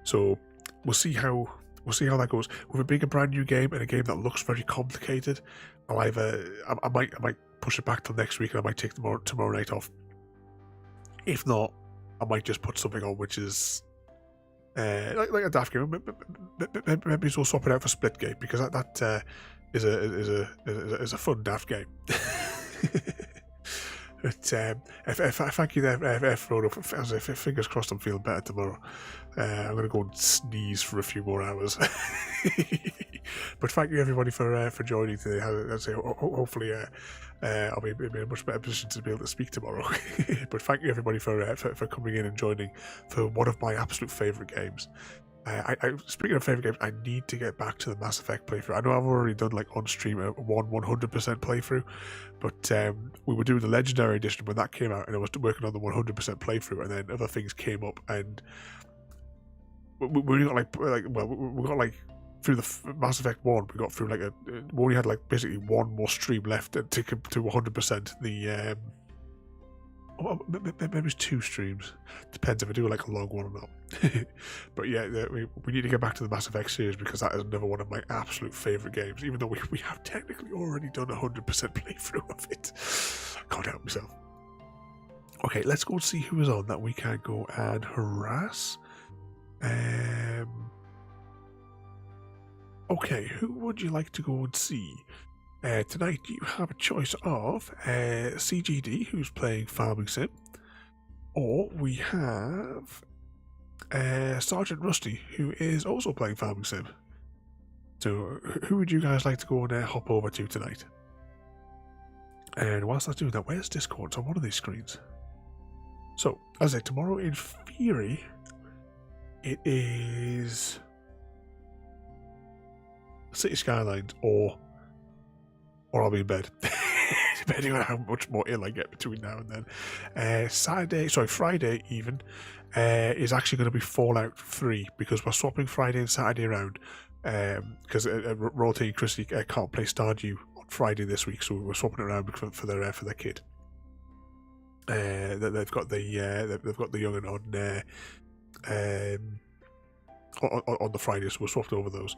A: So we'll see how that goes. With it being a brand new game and a game that looks very complicated, I might push it back till next week, and I might take tomorrow night off. If not, I might just put something on which is like a daft game. Maybe we'll swap it out for Splitgate, because that is a fun daft game. But thank you there, Frodo. Fingers crossed I'm feeling better tomorrow. I'm going to go and sneeze for a few more hours. But thank you, everybody, for joining today. Hopefully I'll be in a much better position to be able to speak tomorrow. But thank you, everybody, for coming in and joining for one of my absolute favourite games. Speaking of favourite games, I need to get back to the Mass Effect playthrough. I know I've already done, like, on stream a 100% playthrough, but we were doing the Legendary Edition when that came out, and I was working on the 100% playthrough, and then other things came up, and we got through the Mass Effect 1, we got through we only had basically one more stream left to 100%. Maybe it's 2 streams. Depends if I do a long one or not. But yeah, we need to get back to the Mass Effect series, because that is another one of my absolute favourite games, even though we have technically already done 100% playthrough of it. Can't help myself. Okay, let's go and see who is on that we can go and harass. Okay, who would you like to go and see? Tonight you have a choice of CGD, who's playing Farming Sim, or we have Sergeant Rusty, who is also playing Farming Sim. So who would you guys like to go and hop over to tonight? And whilst I do that, where's Discord? It's on one of these screens. So, as I say, tomorrow in theory, it is City Skylines or I'll be in bed, depending on how much more ill I get between now and then. Friday even, is actually going to be Fallout 3, because we're swapping Friday and Saturday around, because Royalty and Christy can't play Stardew on Friday this week, so we're swapping it around for their kid. They've got the young'un on the Friday, so we're swapped over those.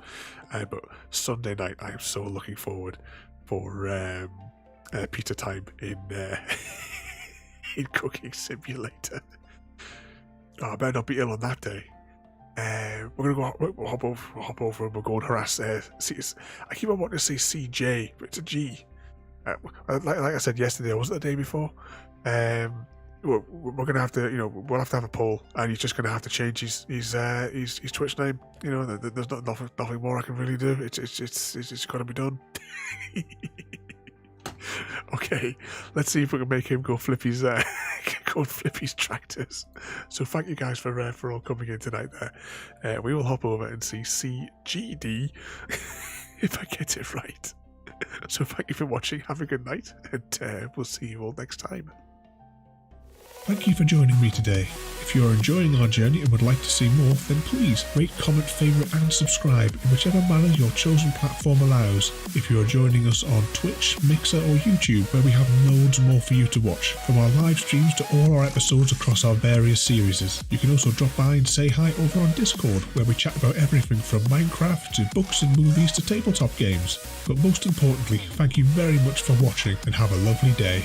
A: But Sunday night, I am so looking forward for pizza time in in Cooking Simulator. I better not be ill on that day. We're gonna we'll hop over and we'll go and harass. I keep on wanting to say CJ, but it's a G. Like I said yesterday, or was it the day before? We're gonna have to, we'll have to have a poll, and he's just gonna have to change his Twitch name. There's nothing more I can really do. It's got to be done. Okay, let's see if we can make him go flip his tractors. So thank you guys for all coming in tonight. There, we will hop over and see CGD if I get it right. So thank you for watching. Have a good night, and we'll see you all next time. Thank you for joining me today. If you are enjoying our journey and would like to see more, then please rate, comment, favourite and subscribe in whichever manner your chosen platform allows. If you are joining us on Twitch, Mixer or YouTube, where we have loads more for you to watch, from our live streams to all our episodes across our various series. You can also drop by and say hi over on Discord, where we chat about everything from Minecraft to books and movies to tabletop games. But most importantly, thank you very much for watching and have a lovely day.